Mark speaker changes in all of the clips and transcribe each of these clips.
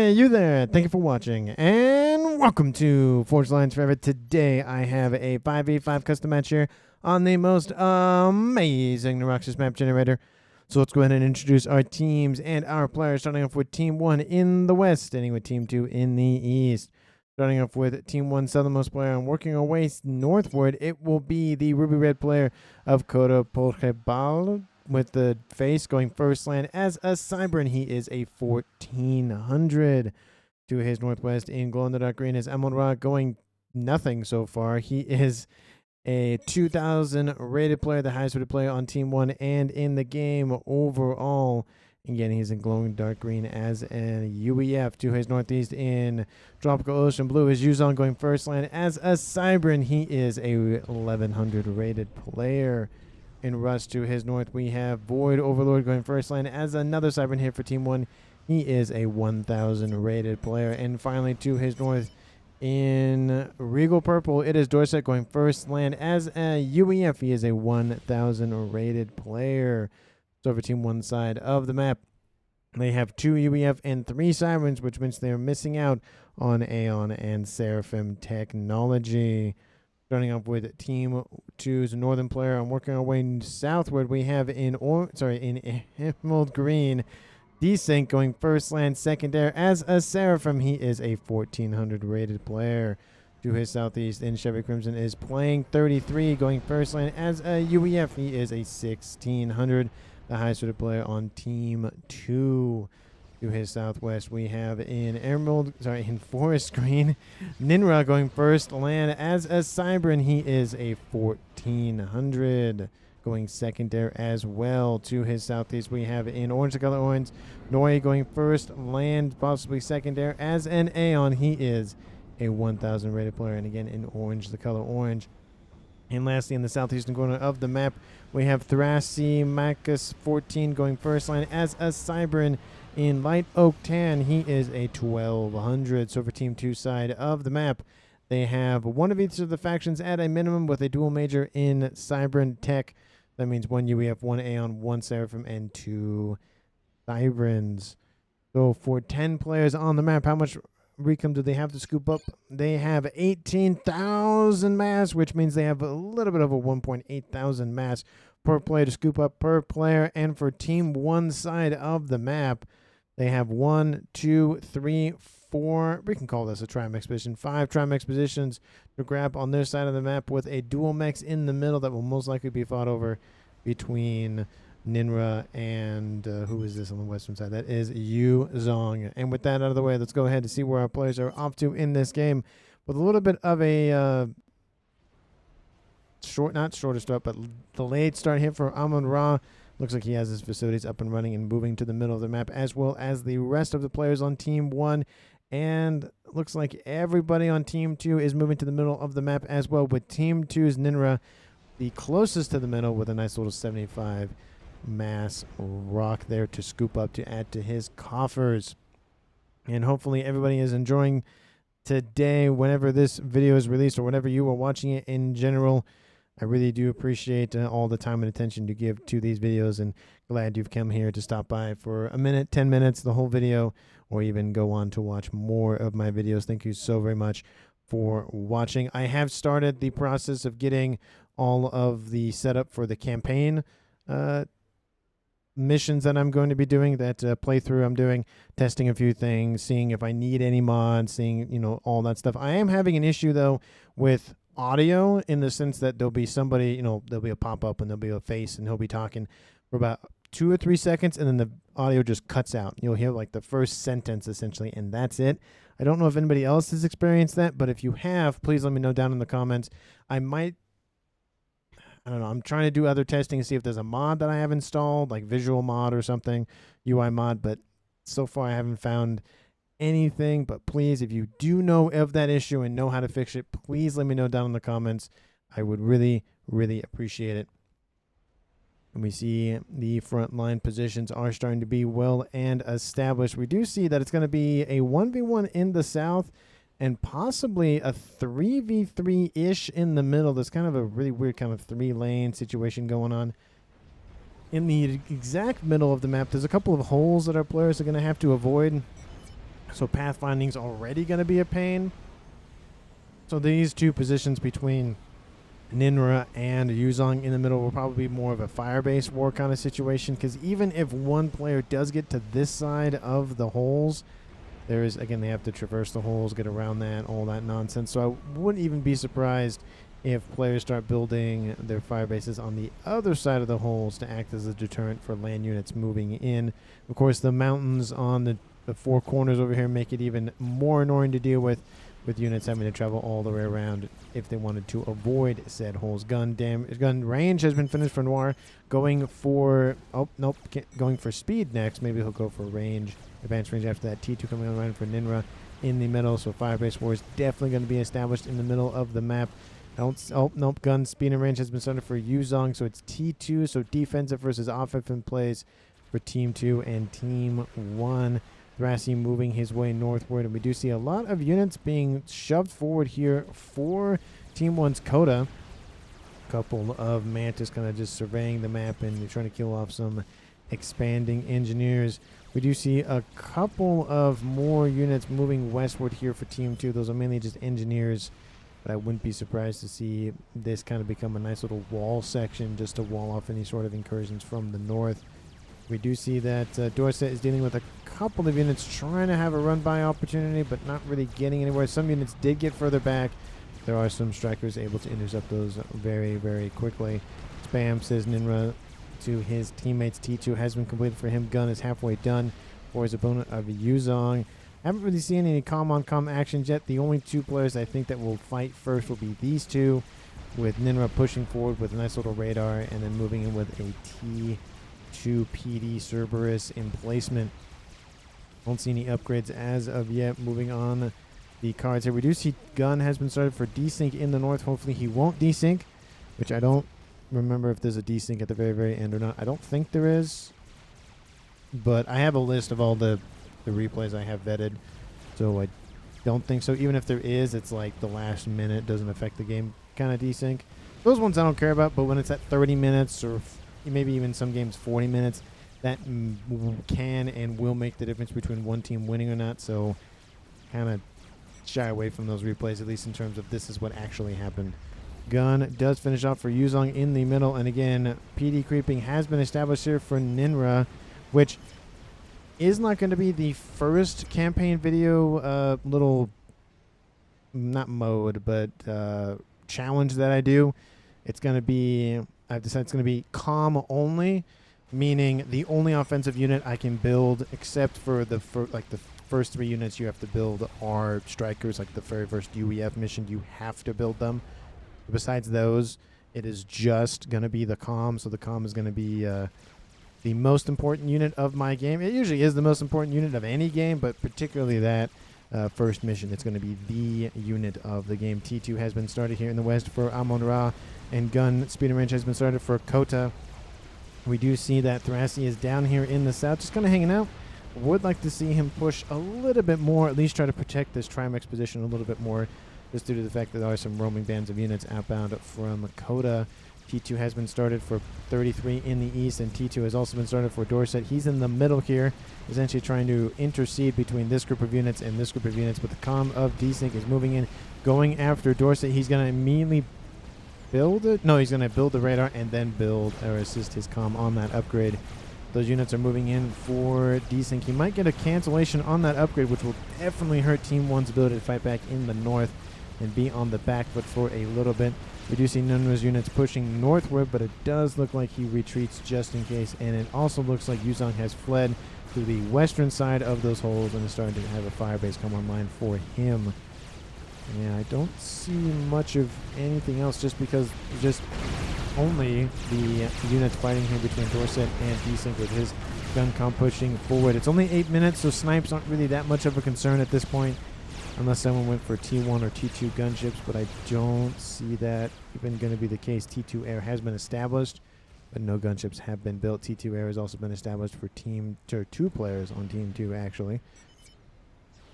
Speaker 1: Hey, you there. Thank you for watching, and welcome to Forged Lines Forever. Today, I have a 5v5 custom match here on the most amazing Neuroxys map generator. So let's go ahead and introduce our teams and our players, starting off with Team 1 in the west, ending with Team 2 in the east. Starting off with Team 1 southernmost player, and working our way northward, it will be the ruby red player of Coda Polkebal, with the face going first land as a cyber, and he is a 1400. To his northwest in glow in the dark green is Amon-Ra, going nothing so far. He is a 2000 rated player, the highest rated player on Team 1 and in the game overall. Again, he's in glowing dark green as a UEF. To his northeast in tropical ocean blue is Yuzong, going first land as a cyber, and he is a 1100 rated player. In Rust to his north, we have Void Overlord, going first land as another Cybern here for Team 1. He is a 1000 rated player. And finally, to his north in Regal Purple, it is Dorset, going first land as a UEF. He is a 1000 rated player. So for Team 1 side of the map, they have 2 UEF and 3 Sirens, which means they are missing out on Aeon and Seraphim technology. Starting up with Team 2's northern player, I'm working our way southward. We have in emerald green, Desync, going first land, second air as a Seraphim. He is a 1400 rated player. To his southeast in Chevy Crimson is playing 33, going first land as a UEF. He is a 1600, the highest rated player on Team 2. To his southwest, we have in forest green, Ninra, going first land as a cyber, and he is a 1400, going second there as well. To his southeast, we have in orange, the color orange, Noi, going first land, possibly second there as an Aeon. He is a 1000 rated player, and again in orange, the color orange. And lastly, in the southeastern corner of the map, we have Thrasy Macus 14, going first line as a Cybern. In light oak tan, he is a 1200. So for Team 2 side of the map, they have one of each of the factions at a minimum, with a dual major in Cybern tech. That means 1 UEF, 1 Aeon, 1 Seraphim, and 2 Cyberns. So for 10 players on the map, how much recom do they have to scoop up? They have 18,000 mass, which means they have a little bit over 1.8 thousand mass per player to scoop up per player. And for Team 1 side of the map, they have 1, 2, 3, 4, we can call this a Trimex position, 5 Trimex positions to grab on their side of the map, with a dual mechs in the middle that will most likely be fought over between Ninra and who is this on the western side? That is Yuzong. And with that out of the way, let's go ahead and see where our players are off to in this game, with a little bit of a delayed start here for Amon-Ra. Looks like he has his facilities up and running and moving to the middle of the map, as well as the rest of the players on Team 1. And looks like everybody on Team 2 is moving to the middle of the map as well, with Team 2's Ninra the closest to the middle, with a nice little 75 mass rock there to scoop up to add to his coffers. And hopefully everybody is enjoying today whenever this video is released, or whenever you are watching it in general. I really do appreciate all the time and attention you give to these videos, and glad you've come here to stop by for a minute, 10 minutes, the whole video, or even go on to watch more of my videos. Thank you so very much for watching. I have started the process of getting all of the setup for the campaign missions that I'm going to be doing, that playthrough I'm doing, testing a few things, seeing if I need any mods, seeing, you know, all that stuff. I am having an issue though with audio, in the sense that there'll be somebody, you know, there'll be a pop-up and there'll be a face and he'll be talking for about 2 or 3 seconds, and then the audio just cuts out. You'll hear like the first sentence essentially, and that's it. I don't know if anybody else has experienced that, but if you have, please let me know down in the comments. I don't know, I'm trying to do other testing and see if there's a mod that I have installed, like visual mod or something, UI mod, but so far I haven't found anything. But please, if you do know of that issue and know how to fix it, please let me know down in the comments. I would really, really appreciate it. And we see the front line positions are starting to be well and established. We do see that it's going to be a 1v1 in the south, and possibly a 3v3-ish in the middle. There's kind of a really weird kind of 3-lane situation going on. In the exact middle of the map, there's a couple of holes that our players are going to have to avoid. So pathfinding's already going to be a pain. So these two positions between Ninra and Yuzong in the middle will probably be more of a fire-based war kind of situation, because even if one player does get to this side of the holes, there is, again, they have to traverse the holes, get around that, all that nonsense. So I wouldn't even be surprised if players start building their fire bases on the other side of the holes to act as a deterrent for land units moving in. Of course, the mountains on the four corners over here make it even more annoying to deal with units having to travel all the way around if they wanted to avoid said holes. Gun range has been finished for Noir, going for going for speed next. Maybe he'll go for range, advanced range after that. T2 coming on for Ninra in the middle. So fire-based war is definitely going to be established in the middle of the map. Gun speed and range has been started for Yuzong, so it's T2. So defensive versus offensive plays for Team 2 and Team 1. Thrassi moving his way northward, and we do see a lot of units being shoved forward here for Team 1's Coda. A couple of Mantis kind of just surveying the map and trying to kill off some expanding engineers. We do see a couple of more units moving westward here for Team 2. Those are mainly just engineers, but I wouldn't be surprised to see this kind of become a nice little wall section just to wall off any sort of incursions from the north. We do see that Dorset is dealing with a couple of units trying to have a run-by opportunity, but not really getting anywhere. Some units did get further back. There are some strikers able to intercept those very, very quickly. Spam, says Ninra to his teammates. T2 has been completed for him. Gun is halfway done for his opponent of Yuzong. Haven't really seen any com-on-com actions yet. The only two players I think that will fight first will be these two, with Ninra pushing forward with a nice little radar and then moving in with a T2 PD Cerberus emplacement. Don't see any upgrades as of yet. Moving on the cards here. We do see Gun has been started for desync in the north. Hopefully he won't desync, which I don't remember if there's a desync at the very, very end or not. I don't think there is, but I have a list of all the replays I have vetted, so I don't think so. Even if there is, it's like the last minute, doesn't affect the game kind of desync. Those ones I don't care about, but when it's at 30 minutes or maybe even some games 40 minutes, that can and will make the difference between one team winning or not. So kind of shy away from those replays, at least in terms of this is what actually happened. Gun does finish off for Yuzong in the middle, and again, PD creeping has been established here for Ninra, which is not going to be the first campaign video little, not mode, but challenge that I do. It's going to be, I've decided it's going to be calm only, meaning the only offensive unit I can build, except for the first three units you have to build are strikers, like the very first UEF mission, you have to build them. Besides those, it is just going to be the calm, so the calm is going to be the most important unit of my game. It usually is the most important unit of any game, but particularly that first mission, it's going to be the unit of the game. T2 has been started here in the west for Amon-Ra, and Gun speed and range has been started for Kota. We do see that Thrassi is down here in the south, just kind of hanging out. Would like to see him push a little bit more, at least try to protect this Trimex position a little bit more, just due to the fact that there are some roaming bands of units outbound from Kota. T2 has been started for 33 in the east, and T2 has also been started for Dorset. He's in the middle here, essentially trying to intercede between this group of units and this group of units, but the comm of Desync is moving in, going after Dorset. He's going to immediately build it. No, he's going to build the radar and then build or assist his comm on that upgrade. Those units are moving in for Desync. He might get a cancellation on that upgrade, which will definitely hurt Team 1's ability to fight back in the north and be on the back foot for a little bit. We do see Nunra's units pushing northward, but it does look like he retreats just in case, and it also looks like Yuzong has fled to the western side of those holes and is starting to have a fire base come online for him. Yeah, I don't see much of anything else, just because just only the units fighting here between Dorset and Desync with his gun comp pushing forward. It's only 8 minutes, so snipes aren't really that much of a concern at this point, unless someone went for T1 or T2 gunships, but I don't see that even going to be the case. T2 air has been established, but no gunships have been built. T2 air has also been established for two players on Team 2, actually.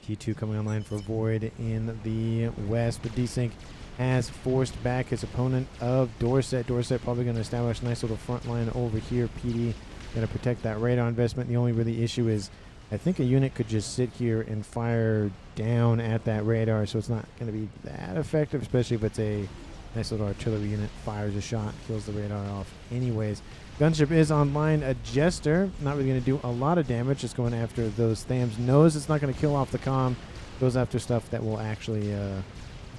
Speaker 1: T2 coming online for Void in the west, but Desync has forced back his opponent of Dorset. Dorset probably going to establish a nice little front line over here. PD going to protect that radar investment. The only really issue is I think a unit could just sit here and fire down at that radar, so it's not going to be that effective, especially if it's a nice little artillery unit, fires a shot, kills the radar off anyways. Gunship is online. A Jester, not really going to do a lot of damage, just going after those Thams. Knows it's not going to kill off the comm, goes after stuff that will actually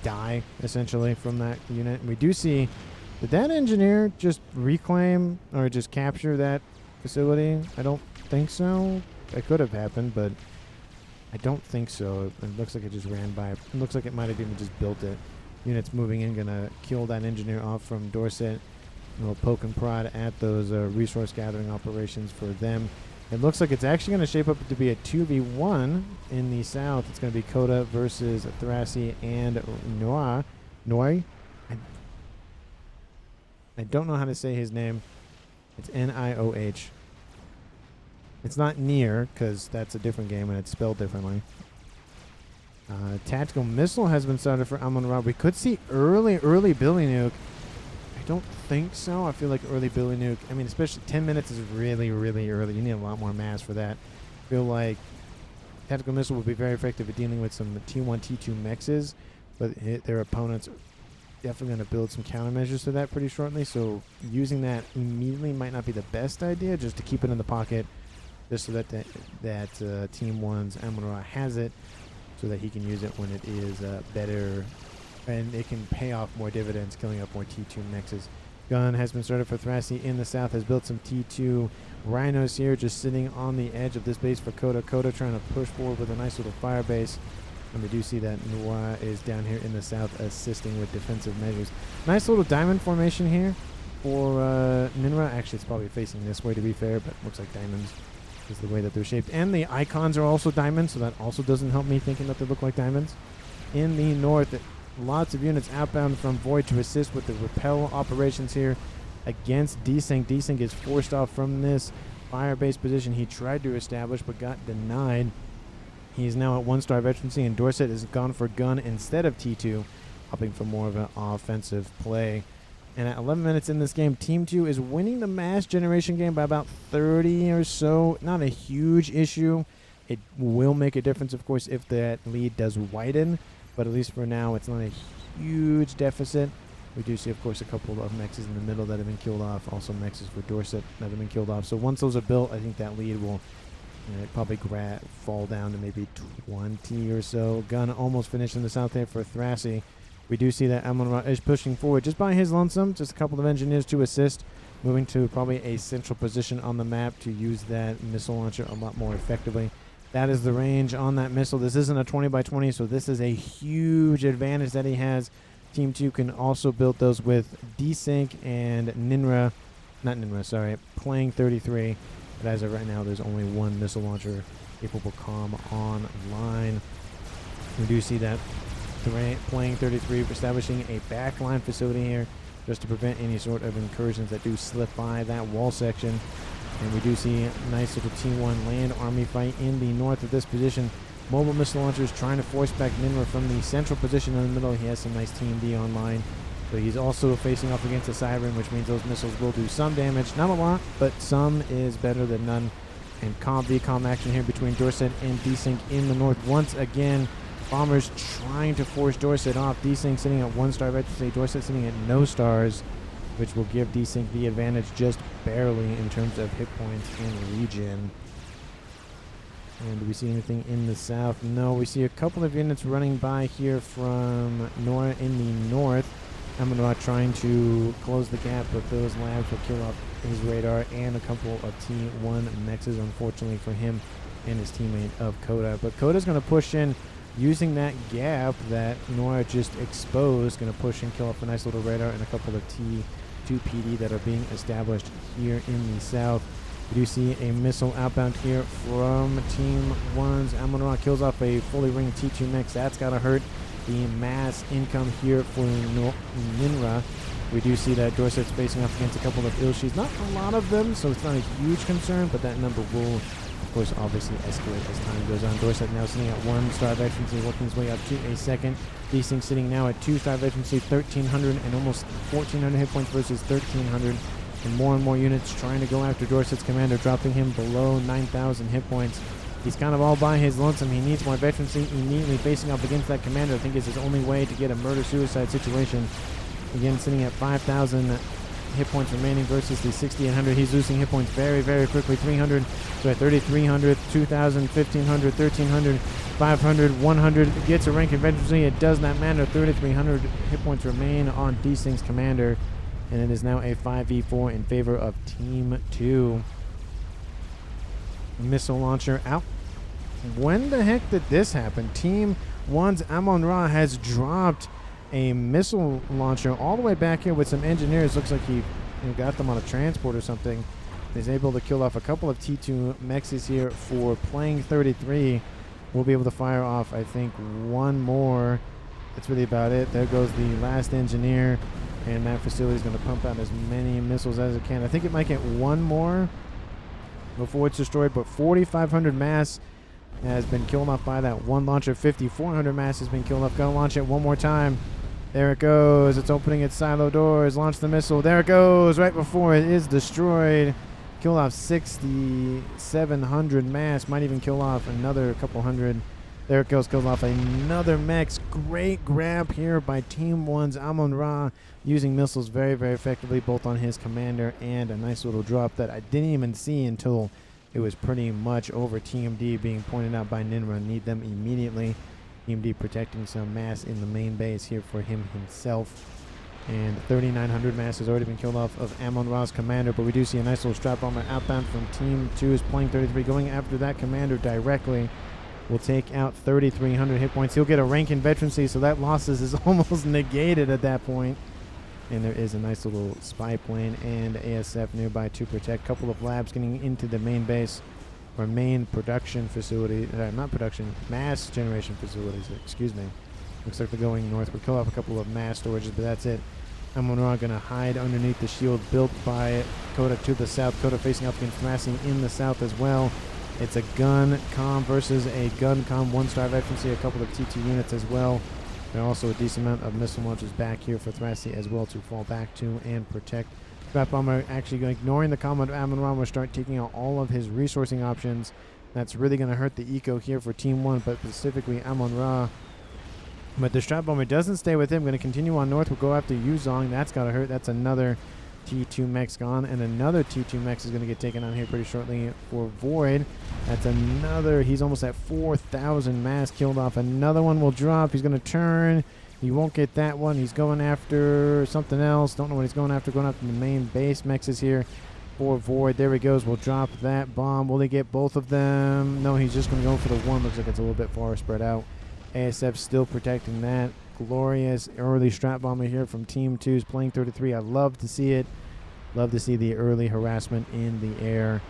Speaker 1: die, essentially, from that unit. And we do see, did that engineer just reclaim or just capture that facility? I don't think so. It could have happened, but I don't think so. It looks like it just ran by. It looks like it might have even just built it. Units moving in, gonna kill that engineer off from Dorset. A little poke and prod at those resource gathering operations for them. It looks like it's actually going to shape up to be a 2v1 in the south. It's going to be Coda versus Thrasy and Noir. I don't know how to say his name. It's Nioh. It's not Near, because that's a different game and it's spelled differently. Tactical missile has been started for Amon-Ra. We could see early Billy Nuke. I don't think so. I feel like early Billy Nuke, I mean, especially 10 minutes is really early. You need a lot more mass for that. I feel like tactical missile would be very effective at dealing with some T1, T2 mexes, but their opponents are definitely going to build some countermeasures to that pretty shortly, so using that immediately might not be the best idea, just to keep it in the pocket, just so that Team 1's Amon-Ra has it, so that he can use it when it is better, and it can pay off more dividends, killing up more T2 mexes. Gun has been started for Thrasy in the south, has built some T2 rhinos here, just sitting on the edge of this base for Coda. Coda trying to push forward with a nice little fire base. And we do see that Noir is down here in the south assisting with defensive measures. Nice little diamond formation here for Ninra. Actually, it's probably facing this way to be fair, but looks like diamonds is the way that they're shaped. And the icons are also diamonds, so that also doesn't help me thinking that they look like diamonds. In the north, lots of units outbound from Void to assist with the repel operations here against Desync. Desync is forced off from this fire base position he tried to establish but got denied. He's now at 1-star veterancy, and Dorset has gone for gun instead of T2, opting for more of an offensive play. And at 11 minutes in this game, Team 2 is winning the mass generation game by about 30 or so. Not a huge issue. It will make a difference, of course, if that lead does widen. But at least for now, it's not a huge deficit. We do see, of course, a couple of mexes in the middle that have been killed off. Also mexes for Dorset that have been killed off. So once those are built, I think that lead will probably fall down to maybe 20 or so. Gun almost finished in the south there for Thrasy. We do see that Amon-Ra is pushing forward just by his lonesome. Just a couple of engineers to assist. Moving to probably a central position on the map to use that missile launcher a lot more effectively. That is the range on that missile. This isn't a 20 by 20, so this is a huge advantage that he has. Team 2 can also build those with Desync and Playing 33. But as of right now, there's only one missile launcher capable comm online. We do see that Playing 33 establishing a backline facility here just to prevent any sort of incursions that do slip by that wall section. And we do see a nice little T1 land army fight in the north of this position. Mobile missile launchers trying to force back Ninra from the central position in the middle. He has some nice TMD online. But he's also facing off against a Siren, which means those missiles will do some damage. Not a lot, but some is better than none. And comm action here between Dorset and Desync in the north. Once again, Bombers trying to force Dorset off. Desync sitting at 1-star veterancy. Dorset sitting at no stars, which will give Desync the advantage just barely in terms of hit points and regen. And do we see anything in the south? No, we see a couple of units running by here from Nora in the north. Amon-Ra trying to close the gap, but those labs will kill off his radar and a couple of T1 mexes, unfortunately for him and his teammate of Coda. But Coda's going to push in using that gap that Nora just exposed, going to push and kill off a nice little radar and a couple of T2 PD that are being established here in the south. We do see a missile outbound here from Team 1's. Amon-Ra kills off a fully ringed T2 Mex. That's got to hurt the mass income here for Ninra. We do see that Dorset's facing off against a couple of Ilshis. Not a lot of them, so it's not a huge concern, but that number will, of course, obviously escalate as time goes on. Dorset now sitting at 1-star veterancy, working his way up to a second. Desync sitting now at 2-star veterancy, 1,300 and almost 1,400 hit points versus 1,300. And more units trying to go after Dorset's commander, dropping him below 9,000 hit points. He's kind of all by his lonesome. He needs more veterancy immediately facing up against that commander. I think is his only way to get a murder-suicide situation. Again, sitting at 5,000 hit points remaining versus the 6,800. He's losing hit points very, very quickly. 300, sorry, 3,300, 2,000, 1,500, 1,300, 500, 100. Gets a rank eventually. It does not matter. 3,300 hit points remain on Desyn's commander. And it is now a 5v4 in favor of Team 2. Missile launcher out. When the heck did this happen? Team 1's Amon-Ra has dropped a missile launcher all the way back here with some engineers. Looks like he got them on a transport or something. He's able to kill off a couple of T2 mechs here for playing 33. We'll be able to fire off, I think, one more. That's really about it. There goes the last engineer, and that facility is going to pump out as many missiles as it can. I think it might get one more before it's destroyed, but 4,500 mass has been killed off by that one launcher. 5,400 mass has been killed off. Gonna launch it one more time. There it goes. It's opening its silo doors. Launch the missile. There it goes. Right before it is destroyed. Kill off 6,700 mass. Might even kill off another couple hundred. There it goes. Kills off another mechs. Great grab here by Team 1's Amon-Ra, using missiles very, very effectively, both on his commander and a nice little drop that I didn't even see until it was pretty much over. Team D being pointed out by Ninra. Need them immediately. Team D protecting some mass in the main base here for him himself. And 3,900 mass has already been killed off of Amon-Ra's commander, but we do see a nice little strap bomber outbound from Team 2 is playing 33, going after that commander directly. Will take out 3,300 hit points. He'll get a rank in veterancy, so that losses is almost negated at that point. And there is a nice little spy plane and ASF nearby to protect. Couple of labs getting into the main base, or main production facility. Not production, mass generation facilities, excuse me. Looks like they're going north. We'll kill off a couple of mass storages, but that's it. Amon-Ra going to hide underneath the shield built by Coda to the south. Coda facing up against Massing in the south as well. It's a gun comm versus a gun comm. 1-star veterancy, a couple of T2 units as well. And also a decent amount of missile launches back here for Thrasty as well to fall back to and protect. Strap bomber actually ignoring the comm of Amon-Ra will start taking out all of his resourcing options. That's really going to hurt the eco here for Team 1, but specifically Amon-Ra. But the strap bomber doesn't stay with him. Going to continue on north. We'll go after Yuzong. That's got to hurt. That's another T2 mech's gone, and another T2 mechs is going to get taken on here pretty shortly for Void. That's another. He's almost at 4,000 mass killed off. Another one will drop. He's going to turn. He won't get that one. He's going after something else. Don't know what he's going after. Going after the main base. Mechs is here for Void. There he goes. We'll drop that bomb. Will he get both of them? No, he's just going to go for the one. Looks like it's a little bit far spread out. ASF still protecting that. Glorious early strap bomber here from Team 2's playing 33. I love to see it. Love to see the early harassment in the air.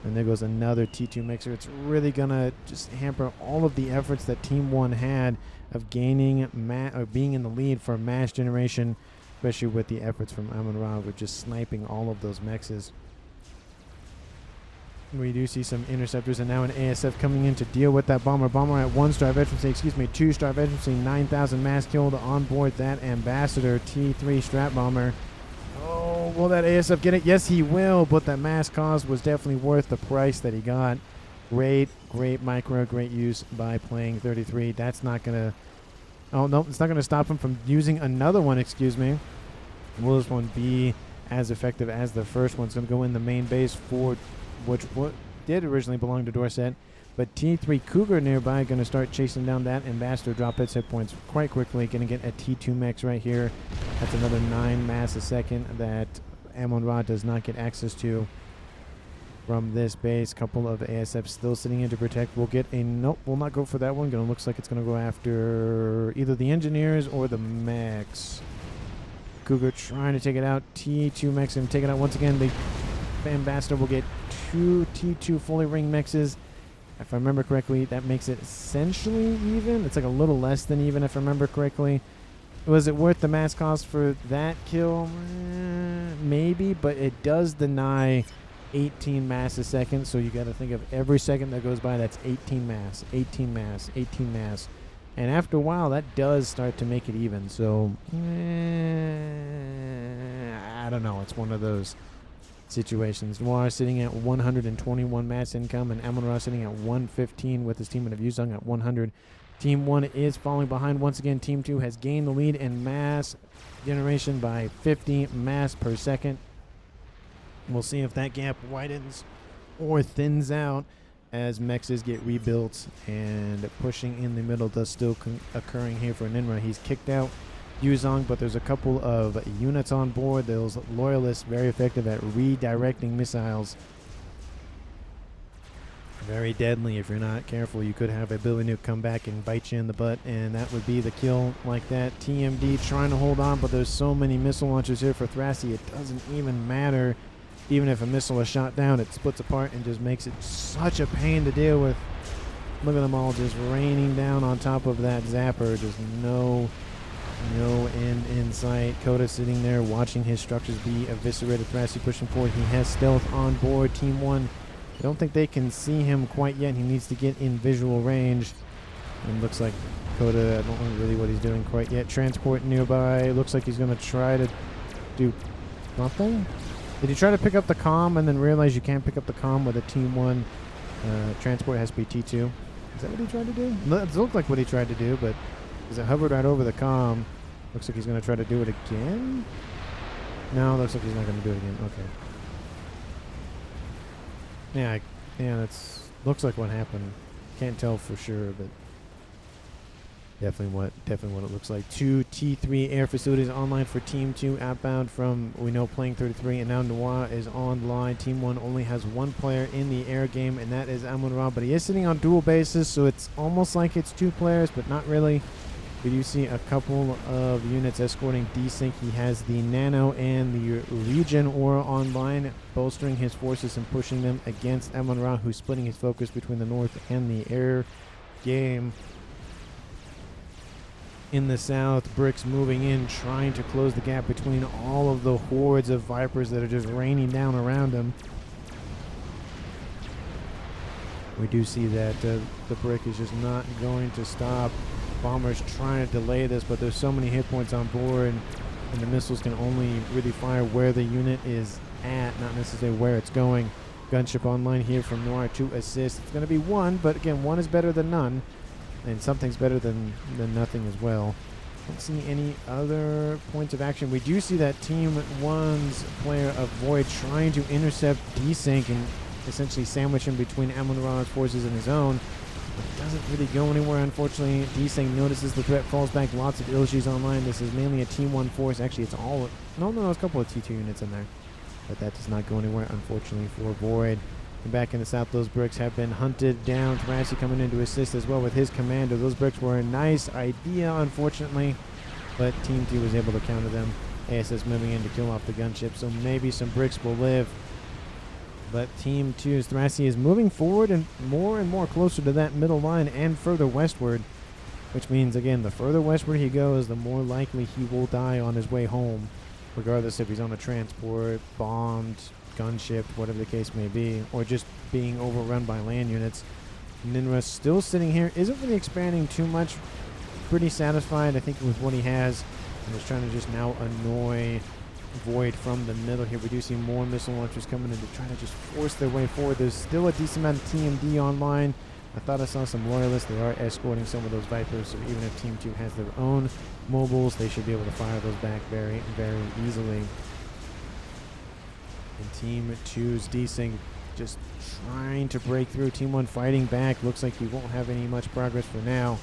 Speaker 1: And there goes another T2 mixer. It's really going to just hamper all of the efforts that Team 1 had of gaining or being in the lead for mass generation, especially with the efforts from Amon-Ra with just sniping all of those mexes. We do see some interceptors and now an ASF coming in to deal with that bomber. Bomber at 1-star veterancy, 2-star veterancy, 9,000 mass killed on board that ambassador T3 strap bomber. Oh, will that ASF get it? Yes, he will, but that mass cost was definitely worth the price that he got. Great micro, great use by playing 33. That's not going to... Oh, no, it's not going to stop him from using another one, excuse me. Will this one be as effective as the first one? It's going to go in the main base for... which did originally belong to Dorset, but T3 Cougar nearby going to start chasing down that ambassador, drop its hit points quite quickly. Going to get a T2 mechs right here. That's another 9 mass a second that Amon-Ra does not get access to from this base. Couple of ASFs still sitting in to protect. We'll get a nope. We'll not go for that one. Looks like it's going to go after either the engineers or the mechs. Cougar trying to take it out. T2 mechs and take it out once again. The ambassador will get 2 T2 fully ringed mexes. If I remember correctly, that makes it essentially even. It's like a little less than even, if I remember correctly. Was it worth the mass cost for that kill? Maybe, but it does deny 18 mass a second, so you got to think of every second that goes by, that's 18 mass, 18 mass, 18 mass. And after a while, that does start to make it even. So, I don't know. It's one of those. situations. Noir sitting at 121 mass income, and Amon Ra sitting at 115 with his teammate of Yuzong at 100. Team 1 is falling behind once again. Team 2 has gained the lead in mass generation by 50 mass per second. We'll see if that gap widens or thins out as Mexes get rebuilt, and pushing in the middle does still occurring here for Ninra. He's kicked out Yuzong, but there's a couple of units on board. Those loyalists very effective at redirecting missiles. Very deadly. If you're not careful, you could have a Billy Nuke come back and bite you in the butt, and that would be the kill like that. TMD trying to hold on, but there's so many missile launchers here for Thrasy, it doesn't even matter. Even if a missile is shot down, it splits apart and just makes it such a pain to deal with. Look at them all just raining down on top of that zapper. Just no end in sight. Coda sitting there watching his structures be eviscerated. Thrasy pushing forward. He has stealth on board. Team 1, I don't think they can see him quite yet. He needs to get in visual range. And looks like Coda, I don't know really what he's doing quite yet. Transport nearby. Looks like he's going to try to do nothing. Did he try to pick up the comm and then realize you can't pick up the comm with a Team 1 transport has to be T2? Is that what he tried to do? No, it looked like what he tried to do, but as it hovered right over the comm, looks like he's going to try to do it again? No, looks like he's not going to do it again. Okay. Yeah, that's looks like what happened. Can't tell for sure, but definitely what it looks like. 2 T3 air facilities online for Team 2 outbound from, we know, Playing 33, and now Noir is online. Team 1 only has one player in the air game, and that is Amon Ra, but he is sitting on dual bases, so it's almost like it's 2 players, but not really. We do see a couple of units escorting Desync. He has the Nano and the Legion Aura online, bolstering his forces and pushing them against Amon Ra, who's splitting his focus between the north and the air game. In the south, Bricks moving in, trying to close the gap between all of the hordes of Vipers that are just raining down around him. We do see that the Brick is just not going to stop. Bombers trying to delay this, but there's so many hit points on board, and the missiles can only really fire where the unit is at, not necessarily where it's going. Gunship online here from Noir to assist. It's going to be 1, but again, 1 is better than none. And something's better than nothing as well. Don't see any other points of action. We do see that Team 1's player of Void trying to intercept Desync and essentially sandwich him between Amon Ra's forces and his own. But it doesn't really go anywhere, unfortunately. Desync notices the threat, falls back. Lots of Ilshis online. This is mainly a Team 1 force. Actually, it's all... No, there's a couple of T2 units in there. But that does not go anywhere, unfortunately, for Void. And back in the south, those bricks have been hunted down. Thrasy coming in to assist as well with his commander. Those bricks were a nice idea, unfortunately, but Team 2 was able to counter them. ASS moving in to kill off the gunship, so maybe some bricks will live. But Team 2's Thrasy is moving forward and more closer to that middle line and further westward, which means, again, the further westward he goes, the more likely he will die on his way home, regardless if he's on a transport, bombed, gunship, whatever the case may be, or just being overrun by land units. Ninra still sitting here, isn't really expanding too much. Pretty satisfied, I think, with what he has. And is trying to just now annoy Void from the middle here. We do see more missile launchers coming in to try to just force their way forward. There's still a decent amount of TMD online. I thought I saw some loyalists. They are escorting some of those Vipers, so even if Team 2 has their own mobiles, they should be able to fire those back very, very easily. And Team 2's Desync just trying to break through. Team 1 fighting back. Looks like he won't have any much progress for now,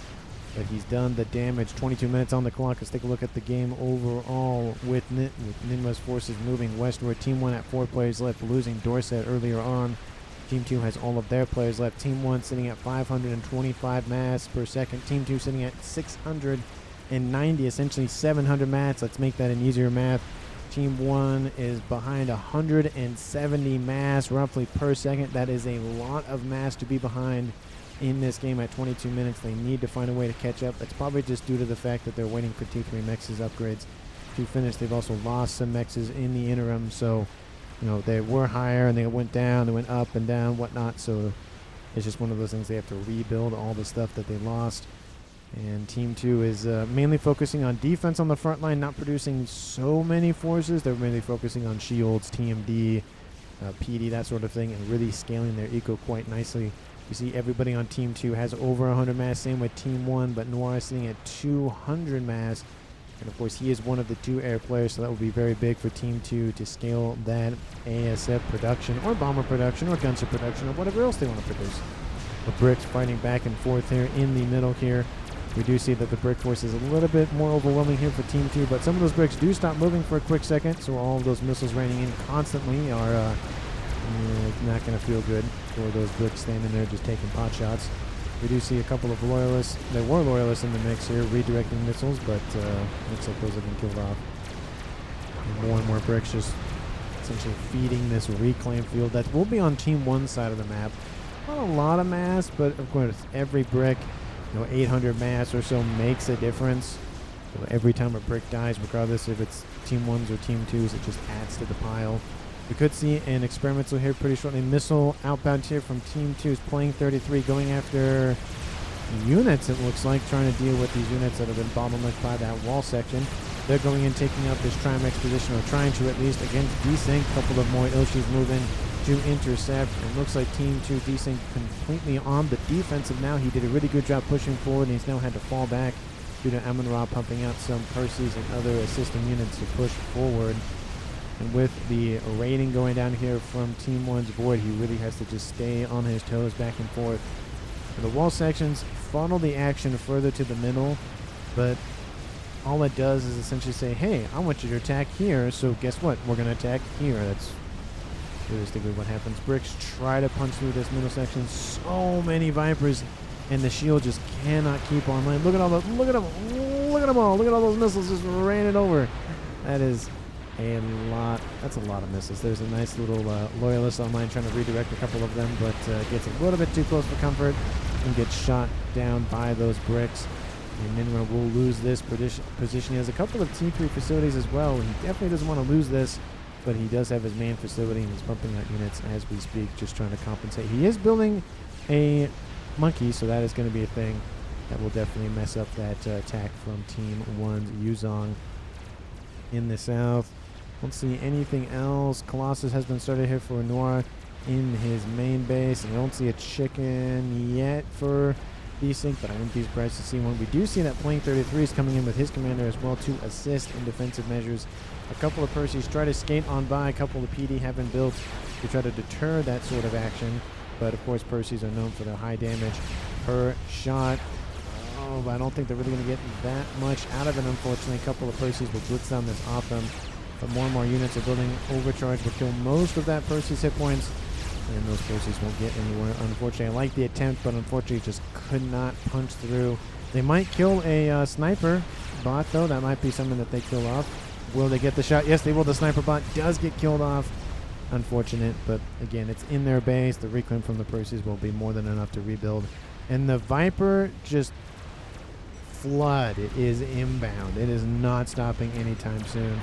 Speaker 1: but he's done the damage. 22 minutes on the clock. Let's take a look at the game overall with Ninra's forces moving westward. Team 1 at 4 players left, losing Dorset earlier on. Team 2 has all of their players left. Team 1 sitting at 525 mass per second. Team 2 sitting at 690, essentially 700 mass. Let's make that an easier math. Team 1 is behind 170 mass roughly per second. That is a lot of mass to be behind in this game at 22 minutes. They need to find a way to catch up. That's probably just due to the fact that they're waiting for T3 Mechs' upgrades to finish. They've also lost some Mechs in the interim, so you know they were higher and they went down, they went up and down, whatnot. So it's just one of those things. They have to rebuild all the stuff that they lost. And Team 2 is mainly focusing on defense on the front line, not producing so many forces. They're mainly focusing on shields, TMD, PD, that sort of thing, and really scaling their eco quite nicely. You see everybody on Team 2 has over 100 mass, same with Team 1, but Noir is sitting at 200 mass. And of course, he is one of the 2 air players, so that will be very big for Team 2 to scale that ASF production, or bomber production, or gunship production, or whatever else they want to produce. The bricks fighting back and forth here in the middle here. We do see that the brick force is a little bit more overwhelming here for Team 2, but some of those bricks do stop moving for a quick second, so all of those missiles raining in constantly are not going to feel good for those bricks standing there just taking pot shots. We do see a couple of loyalists. There were loyalists in the mix here redirecting missiles, but looks like those have been killed off. And more bricks just essentially feeding this reclaim field that will be on Team 1's side of the map. Not a lot of mass, but of course every brick, 800 mass or so makes a difference. So every time a brick dies, regardless if it's Team 1's or Team 2's, it just adds to the pile. We could see an experimental here pretty shortly. Missile outbound here from Team 2 is playing 33, going after units, it looks like, trying to deal with these units that have been bottlenecked by that wall section. They're going in, taking out this Trimex position, or trying to at least, against desync. A couple of more Ilshis moving to intercept. It looks like Team 2 desync completely on the defensive now. He did a really good job pushing forward, and he's now had to fall back due to Amon-Ra pumping out some Percys and other assisting units to push forward. And with the raiding going down here from Team 1's board, he really has to just stay on his toes back and forth. And the wall sections funnel the action further to the middle, but all it does is essentially say, hey, I want you to attack here, so guess what? We're going to attack here. That's realistically what happens. Bricks try to punch through this middle section. So many Vipers, and the shield just cannot keep online. Look at all the, look at them all. Look at all those missiles just raining over. That is a lot. That's a lot of missiles. There's a nice little loyalist online trying to redirect a couple of them, but gets a little bit too close for comfort and gets shot down by those bricks. And Minra will lose this position. He has a couple of T3 facilities as well. He definitely doesn't want to lose this, but he does have his main facility and he's pumping out units as we speak, just trying to compensate. He is building a monkey, so that is going to be a thing that will definitely mess up that attack from Team 1's Yuzong in the south. Don't see anything else. Colossus has been started here for Noir in his main base. And I don't see a chicken yet for desync, but I wouldn't be surprised to see one. We do see that Plane 33 is coming in with his commander as well to assist in defensive measures. A couple of Percys try to skate on by. A couple of PD have been built to try to deter that sort of action. But of course, Percys are known for their high damage per shot. Oh, but I don't think they're really going to get that much out of it, unfortunately. A couple of Percys will blitz down this off them. But more and more units are building. Overcharge will kill most of that Percy's hit points. And those Percys won't get anywhere. Unfortunately, I like the attempt, but unfortunately just could not punch through. They might kill a sniper bot, though. That might be something that they kill off. Will they get the shot? Yes, they will. The sniper bot does get killed off. Unfortunate, but again, it's in their base. The reclaim from the Percys will be more than enough to rebuild. And the Viper just flood. It is inbound. It is not stopping anytime soon.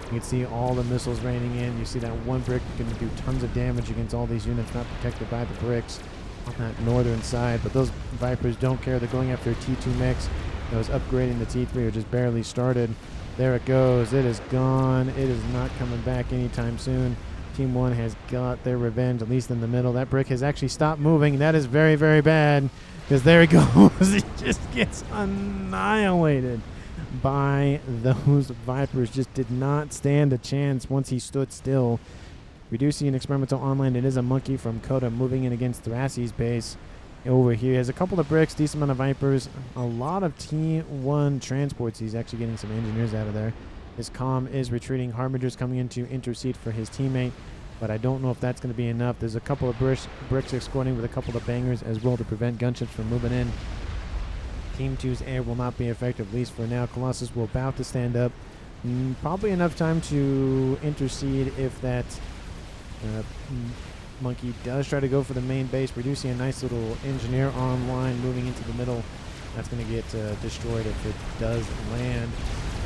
Speaker 1: You can see all the missiles raining in. You see that one brick can do tons of damage against all these units not protected by the bricks on that northern side. But those Vipers don't care. They're going after T2 mechs that was upgrading the T3 or just barely started. There it goes. It is gone. It is not coming back anytime soon. Team 1 has got their revenge, at least in the middle. That brick has actually stopped moving. That is very, very bad because there it goes. It just gets annihilated by those Vipers. Just did not stand a chance once he stood still. We do see an experimental online. It is a monkey from Coda moving in against Thrassy's base over here. He has a couple of bricks, decent amount of Vipers, a lot of T1 transports. He's actually getting some engineers out of there. His comm is retreating. Harbinger's coming in to intercede for his teammate, but I don't know if that's going to be enough. There's a couple of bricks escorting with a couple of bangers as well to prevent gunships from moving in. Team 2's air will not be effective, at least for now. Colossus will about to stand up. Probably enough time to intercede if that monkey does try to go for the main base. We do see a nice little engineer online moving into the middle. That's going to get destroyed if it does land.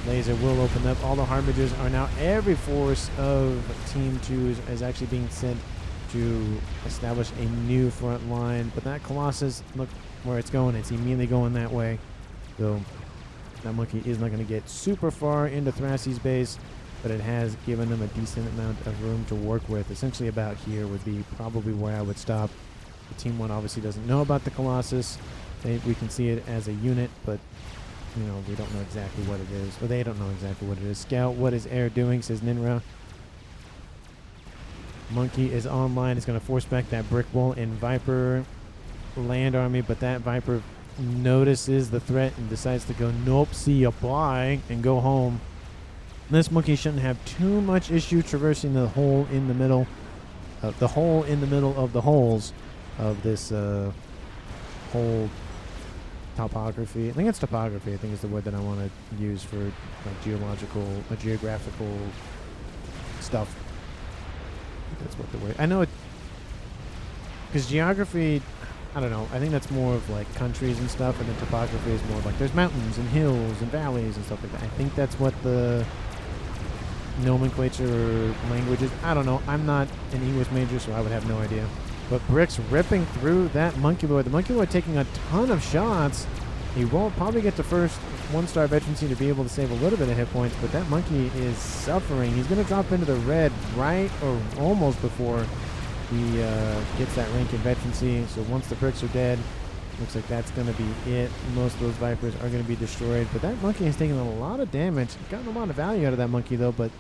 Speaker 1: Laser will open up. All the Harbingers are now, every force of Team 2 is actually being sent to establish a new front line. But that Colossus, look where it's going. It's immediately going that way. So that monkey is not going to get super far into Thrassy's base. but it has given them a decent amount of room to work with. Essentially about here would be probably where I would stop. The Team 1 obviously doesn't know about the Colossus. We can see it as a unit, but you know, we don't know exactly what it is. Or they don't know exactly what it is. Scout, what is Air doing, says Ninra. Monkey is online. It's going to force back that brick wall and Viper land army, but that Viper notices the threat and decides to go, nope, see ya, bye, and go home. This monkey shouldn't have too much issue traversing the hole in the middle of the holes of this whole topography. I think it's topography. I think is the word that I want to use for like geographical stuff. That's what the word. I know it because geography, I don't know. I think that's more of like countries and stuff, and then topography is more like there's mountains and hills and valleys and stuff like that. I think that's what the nomenclature or language is. I don't know. I'm not an English major, so I would have no idea. But Brick's ripping through that Monkey Boy. The Monkey Boy taking a ton of shots. He won't probably get the first 1-star veterancy to be able to save a little bit of hit points, but that Monkey is suffering. He's going to drop into the red right or almost before he gets that rank in veterancy. So once the Bricks are dead, looks like that's going to be it. Most of those Vipers are going to be destroyed. But that Monkey has taken a lot of damage. Gotten a lot of value out of that Monkey, though. But,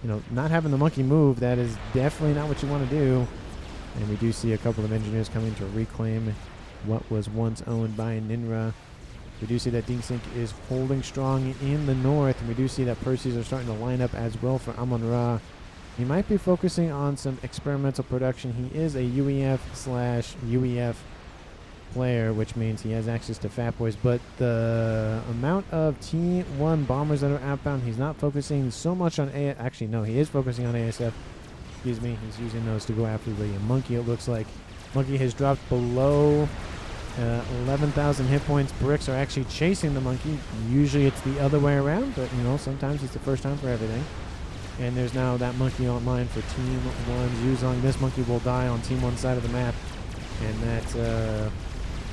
Speaker 1: you know, not having the Monkey move, that is definitely not what you want to do. And we do see a couple of engineers coming to reclaim what was once owned by Ninra. We do see that Dingsink is holding strong in the north, and we do see that Percy's are starting to line up as well for Amon-Ra. He might be focusing on some experimental production. He is a UEF/UEF player, which means he has access to Fat Boys, but the amount of T1 bombers that are outbound, he's not focusing so much on actually, no, he is focusing on ASF. Excuse me, he's using those to go after the Monkey, it looks like. Monkey has dropped below 11,000 hit points. Bricks are actually chasing the Monkey. Usually it's the other way around, but you know, sometimes it's the first time for everything. And there's now that Monkey online for Team 1's Yuzong. This Monkey will die on Team 1's side of the map. And that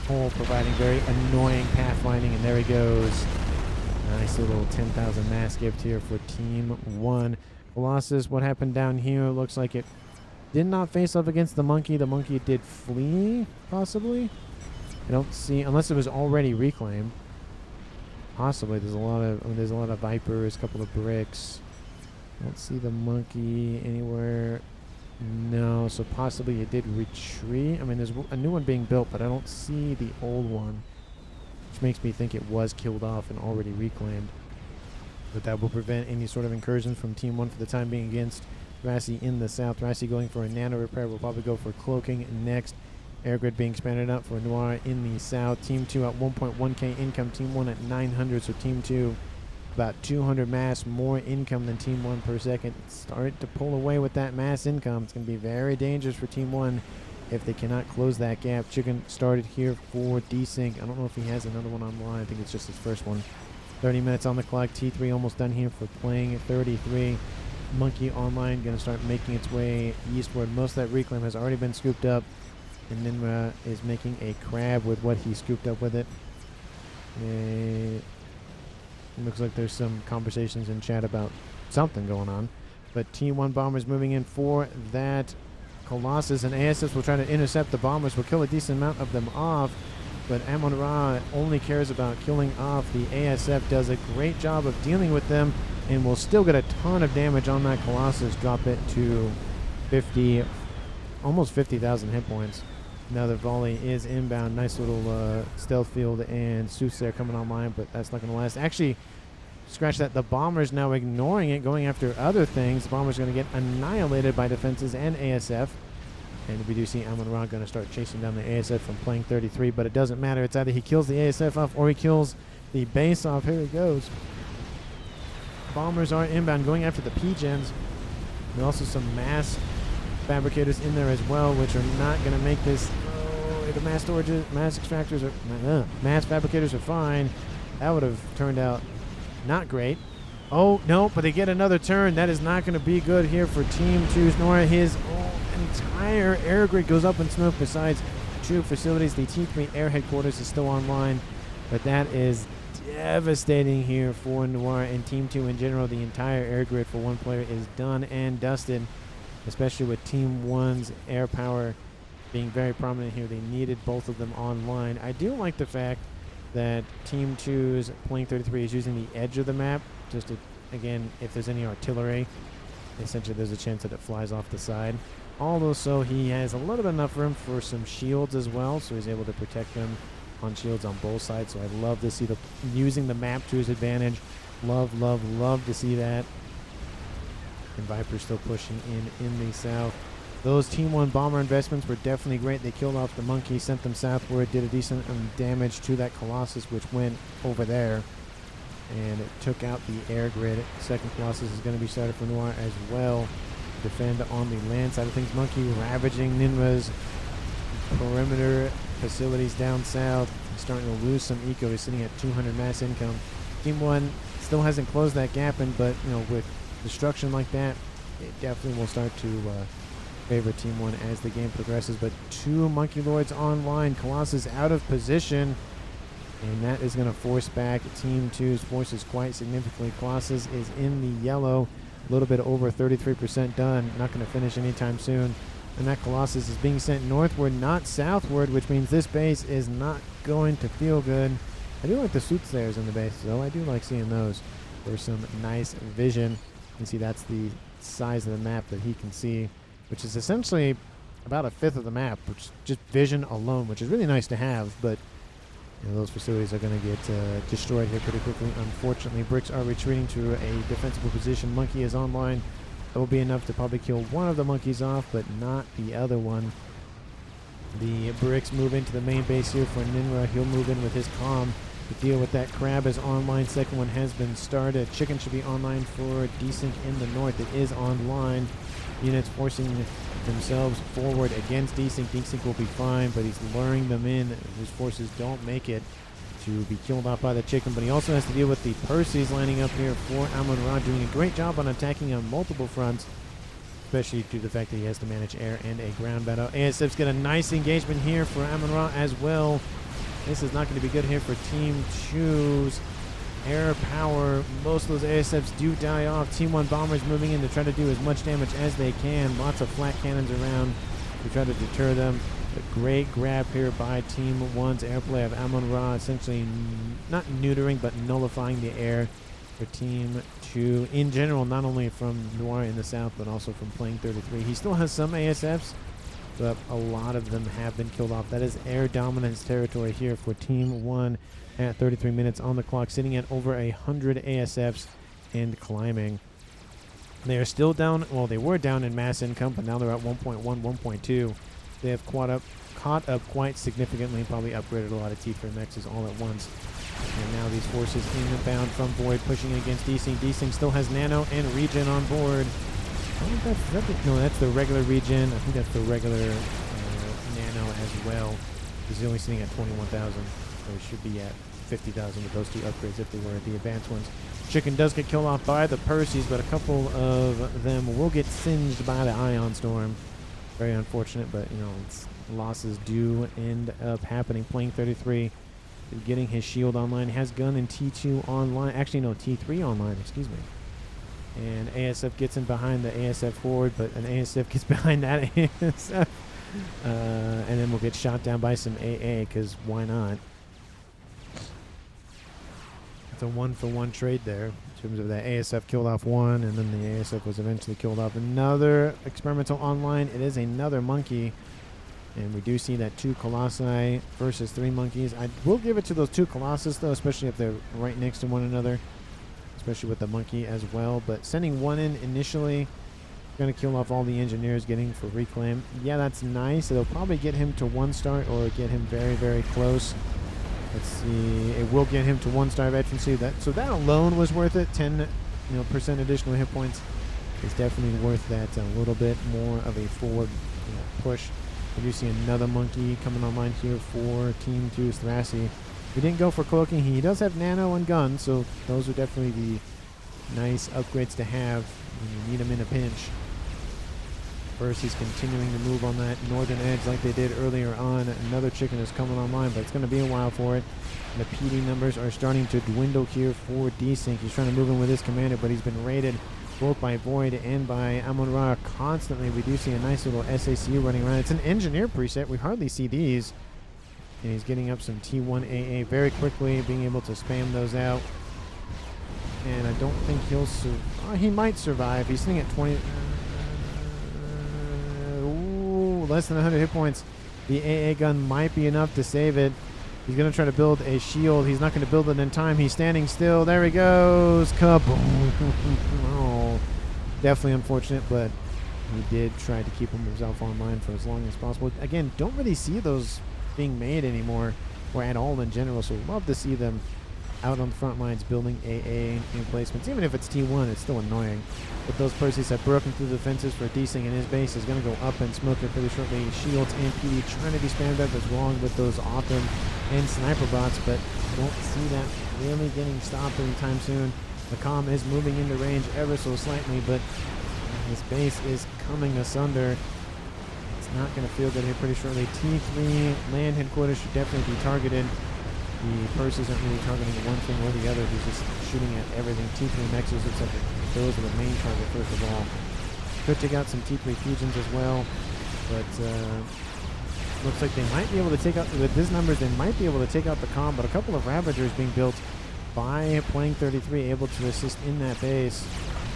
Speaker 1: hole providing very annoying pathfinding, and there he goes. Nice little 10,000 mass gift here for Team 1. Colossus, what happened down here? Looks like it did not face up against the Monkey. The Monkey did flee, possibly. I don't see, unless it was already reclaimed. Possibly. There's a lot of Vipers, a couple of Bricks. I don't see the Monkey anywhere. No, so possibly it did retreat. I mean, there's a new one being built, but I don't see the old one, which makes me think it was killed off and already reclaimed. But that will prevent any sort of incursions from Team 1 for the time being against Thrassi in the south. Thrassi going for a nano repair. Will probably go for cloaking next. Air grid being expanded out for Noir in the south. Team 2 at 1.1k income. Team 1 at 900. So Team 2 about 200 mass more income than Team 1 per second. Start to pull away with that mass income. It's going to be very dangerous for Team 1 if they cannot close that gap. Chicken started here for Desync. I don't know if he has another one online. I think it's just his first one. 30 minutes on the clock. T3 almost done here for playing 33. Monkey online going to start making its way eastward. Most of that reclaim has already been scooped up, and Ninra is making a crab with what he scooped up with it. It looks like there's some conversations in chat about something going on, but T1 bombers moving in for that Colossus, and ASF will try to intercept the bombers. Will kill a decent amount of them off, but Amon-Ra only cares about killing off the ASF. Does a great job of dealing with them, and will still get a ton of damage on that Colossus. Drop it to 50, almost 50,000 hit points. Another volley is inbound. Nice little stealth field and Soothsayer coming online, but that's not going to last. Actually, scratch that. The Bomber's now ignoring it, going after other things. The Bomber's going to get annihilated by defenses and ASF. And we do see Amon-Ra going to start chasing down the ASF from playing 33, but it doesn't matter. It's either he kills the ASF off or he kills the base off. Here he goes. Bombers are inbound, going after the P-gens. And also some mass fabricators in there as well, which are not going to make this. Oh, the mass storages, mass extractors are, mass fabricators are fine. That would have turned out not great. Oh no, but they get another turn. That is not going to be good here for Team 2's Nora. His entire air grid goes up in smoke. Besides 2 facilities, the T3 air headquarters is still online, but that is devastating here for Noir and Team 2 in general. The entire air grid for one player is done and dusted, especially with Team 1's air power being very prominent here. They needed both of them online. I do like the fact that Team 2's Playing 33 is using the edge of the map just to, again, if there's any artillery, essentially there's a chance that it flies off the side. Also, he has a little bit enough room for some shields as well, so he's able to protect them on shields on both sides. So I love to see the using the map to his advantage. Love, love, love to see that. And Viper's still pushing in the south. Those Team 1 bomber investments were definitely great. They killed off the monkey, sent them southward, did a decent damage to that Colossus, which went over there. And it took out the air grid. Second Colossus is going to be started for Noir as well. Defend on the land side of things. Monkey ravaging Ninra's perimeter facilities down south. He's starting to lose some eco. He's sitting at 200 mass income. Team 1 still hasn't closed that gap, but with destruction like that, it definitely will start to favor Team 1 as the game progresses. But 2 Monkey Lords online. Colossus out of position, and that is going to force back Team 2's forces quite significantly. Colossus is in the yellow, a little bit over 33% done. Not going to finish anytime soon. And that Colossus is being sent northward, not southward, which means this base is not going to feel good. I do like the soothsayers in the base, though. I do like seeing those. There's some nice vision. You can see that's the size of the map that he can see, which is essentially about a fifth of the map, which is just vision alone, which is really nice to have. But those facilities are going to get destroyed here pretty quickly. Unfortunately, Bricks are retreating to a defensible position. Monkey is online. That will be enough to probably kill one of the monkeys off, but not the other one. The Bricks move into the main base here for Ninra. He'll move in with his comm to deal with that. Crab is online. Second one has been started. Chicken should be online for Desync in the north. It is online. Units forcing themselves forward against Desync. Desync will be fine, but he's luring them in. His forces don't make it to be killed off by the chicken, but he also has to deal with the Percy's lining up here for Amon-Ra, doing a great job on attacking on multiple fronts, especially due to the fact that he has to manage air and a ground battle. ASF's get a nice engagement here for Amon-Ra as well. This is not going to be good here for Team 2's air power. Most of those ASFs do die off. Team 1 bombers moving in to try to do as much damage as they can. Lots of flat cannons around to try to deter them. A great grab here by Team 1's airplay of Amon-Ra, essentially not neutering but nullifying the air for Team 2 in general, not only from Noir in the south but also from Playing 33. He still has some ASFs, but a lot of them have been killed off. That is air dominance territory here for Team 1 at 33 minutes on the clock, sitting at over 100 ASFs and climbing. They are still down, well, they were down in mass income, but now they're at 1.1, 1.2. They have caught up quite significantly, probably upgraded a lot of T3 Mechs all at once. And now these forces inbound from Void, pushing against Desync. Desync still has Nano and Regen on board. No, that's the regular Regen. I think that's the regular Nano as well. He's only sitting at 21,000, so he should be at 50,000 with those two upgrades if they were the advanced ones. Chicken does get killed off by the Percys, but a couple of them will get singed by the Ion Storm. Very unfortunate, but losses do end up happening. Playing 33 is getting his shield online. Has gun and T2 online. Actually, no, T3 online, excuse me. And ASF gets in behind the ASF forward, but an ASF gets behind that ASF. And then we'll get shot down by some AA, because why not? It's a one-for-one trade there. In terms of that ASF killed off one, and then the ASF was eventually killed off another experimental online. It is another monkey, and we do see that 2 Colossi versus 3 monkeys. I will give it to those 2 Colossus, though, especially if they're right next to one another, especially with the monkey as well. But sending one in initially, going to kill off all the engineers, getting for reclaim. Yeah, that's nice. It'll probably get him to 1 star or get him very, very close. Let's see. It will get him to 1-star veterancy. So that alone was worth it. 10% additional hit points is definitely worth that. A little bit more of a forward push. We do see another monkey coming online here for Team 2's Thrasy. We didn't go for cloaking. He does have nano and gun, so those are definitely the nice upgrades to have when you need them in a pinch. First, he's continuing to move on that northern edge like they did earlier on. Another chicken is coming online, but it's going to be a while for it. And the PD numbers are starting to dwindle here for Desync. He's trying to move in with his commander, but he's been raided both by Void and by Amon-Ra constantly. We do see a nice little SACU running around. It's an engineer preset. We hardly see these. And he's getting up some T1AA very quickly, being able to spam those out. And I don't think he'll survive. He might survive. He's sitting at 20. Less than 100 hit points. The AA gun might be enough to save it. He's going to try to build a shield. He's not going to build it in time. He's standing still. There he goes. Kaboom. Oh, definitely unfortunate, but he did try to keep himself online for as long as possible. Again, don't really see those being made anymore or at all in general, so love to see them out on the front lines building AA emplacements. Even if it's T1, it's still annoying. But those Perseus have broken through the fences for Desync, and his base is going to go up and smoke it pretty shortly. Shields and PD trying to be spammed out. That's wrong with those Autumn and Sniper bots, but don't see that really getting stopped anytime soon. The Comm is moving into range ever so slightly, but his base is coming asunder. It's not going to feel good here pretty shortly. T3 land headquarters should definitely be targeted. The Perseus aren't really targeting one thing or the other. He's just shooting at everything. T3 Mechs looks like those are the main target first of all. Could take out some T3 Fusions as well, but looks like they might be able to take out, with these numbers, they might be able to take out the Comm, but a couple of Ravagers being built by Playing 33 able to assist in that base.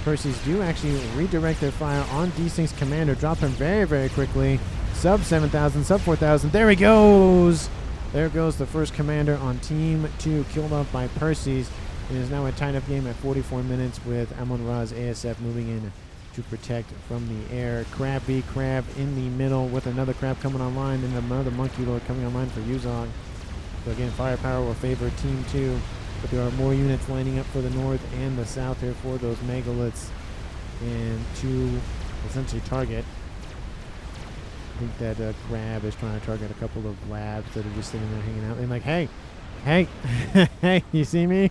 Speaker 1: Perseus do actually redirect their fire on Desync's commander, drop him very, very quickly. Sub 7,000, sub 4,000. There he goes! There goes the first commander on Team 2, killed off by Perseus. It is now a tied-up game at 44 minutes with Amon-Ra's ASF moving in to protect from the air. Crab v Crab in the middle with another Crab coming online and another Monkey Lord coming online for Yuzong. So again, firepower will favor Team 2, but there are more units lining up for the north and the south here for those Megaliths and to essentially target. I think that Crab is trying to target a couple of labs that are just sitting there hanging out. And like, hey, hey, you see me?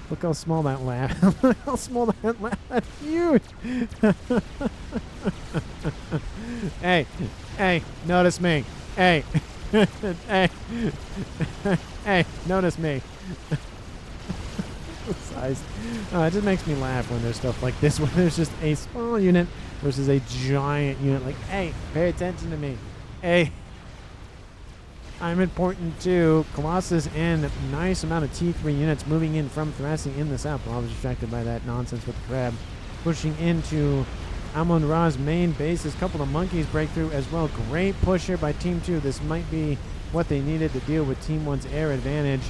Speaker 1: Look how small that lab. Look how small that lab. That's huge. Hey, notice me. Hey, hey, notice me. Size. It just makes me laugh when there's stuff like this, when there's just a small unit versus a giant unit. Like, hey, pay attention to me. Hey, I'm important too. Colossus and nice amount of T3 units moving in from Thrasing in the south. Well, I was distracted by that nonsense with the Crab. Pushing into Amon-Ra's main bases. Couple of monkeys break through as well. Great push here by Team 2. This might be what they needed to deal with Team 1's air advantage.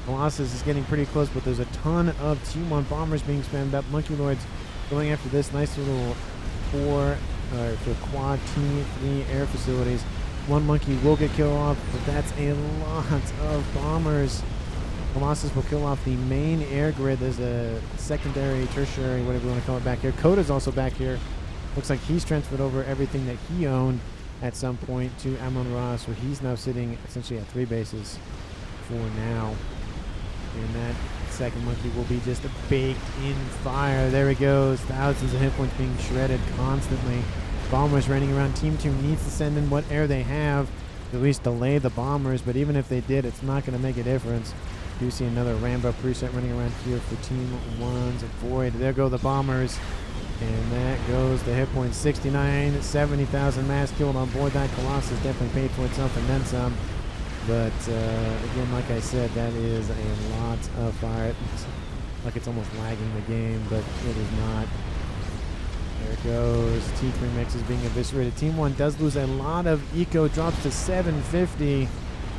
Speaker 1: Colossus is getting pretty close, but there's a ton of T1 bombers being spammed up. Monkey Lords going after this nice little for quad T3 air facilities. One monkey will get killed off, but that's a lot of bombers. Colossus will kill off the main air grid. There's a secondary, tertiary, whatever you want to call it back here. Koda's also back here. Looks like he's transferred over everything that he owned at some point to Amon-Ra, so he's now sitting essentially at 3 bases for now. And that second monkey will be just baked in fire. There he goes. Thousands of hit points being shredded constantly. Bombers running around. Team 2 needs to send in what air they have to at least delay the bombers, but even if they did, it's not going to make a difference. You see another Rambo preset running around here for Team 1's Void. There go the bombers. And that goes the hit points. 69, 70,000 mass killed on board. That Colossus definitely paid for itself and then some. But again, like I said, that is a lot of fire. It's like it's almost lagging the game, but it is not. There it goes. T3 Mechs is being eviscerated. Team 1 does lose a lot of eco, drops to 750.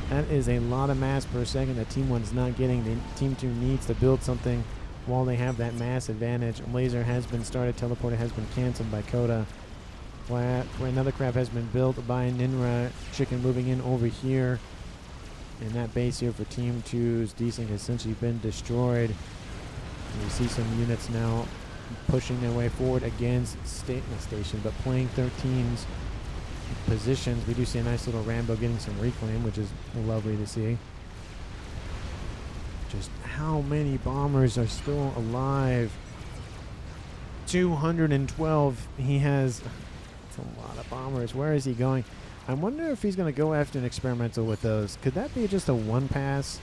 Speaker 1: That is a lot of mass per second that Team 1 is not getting. Team 2 needs to build something while they have that mass advantage. Laser has been started. Teleporter has been canceled by Koda. Another Crab has been built by Ninra. Chicken moving in over here. And that base here for Team 2's Desync has essentially been destroyed. And you see some units now pushing their way forward against Playing 13's positions. We do see a nice little Rambo getting some reclaim, which is lovely to see. Just how many bombers are still alive? 212. He has That's a lot of bombers. Where is he going? I wonder if he's going to go after an experimental with those. Could that be just a one pass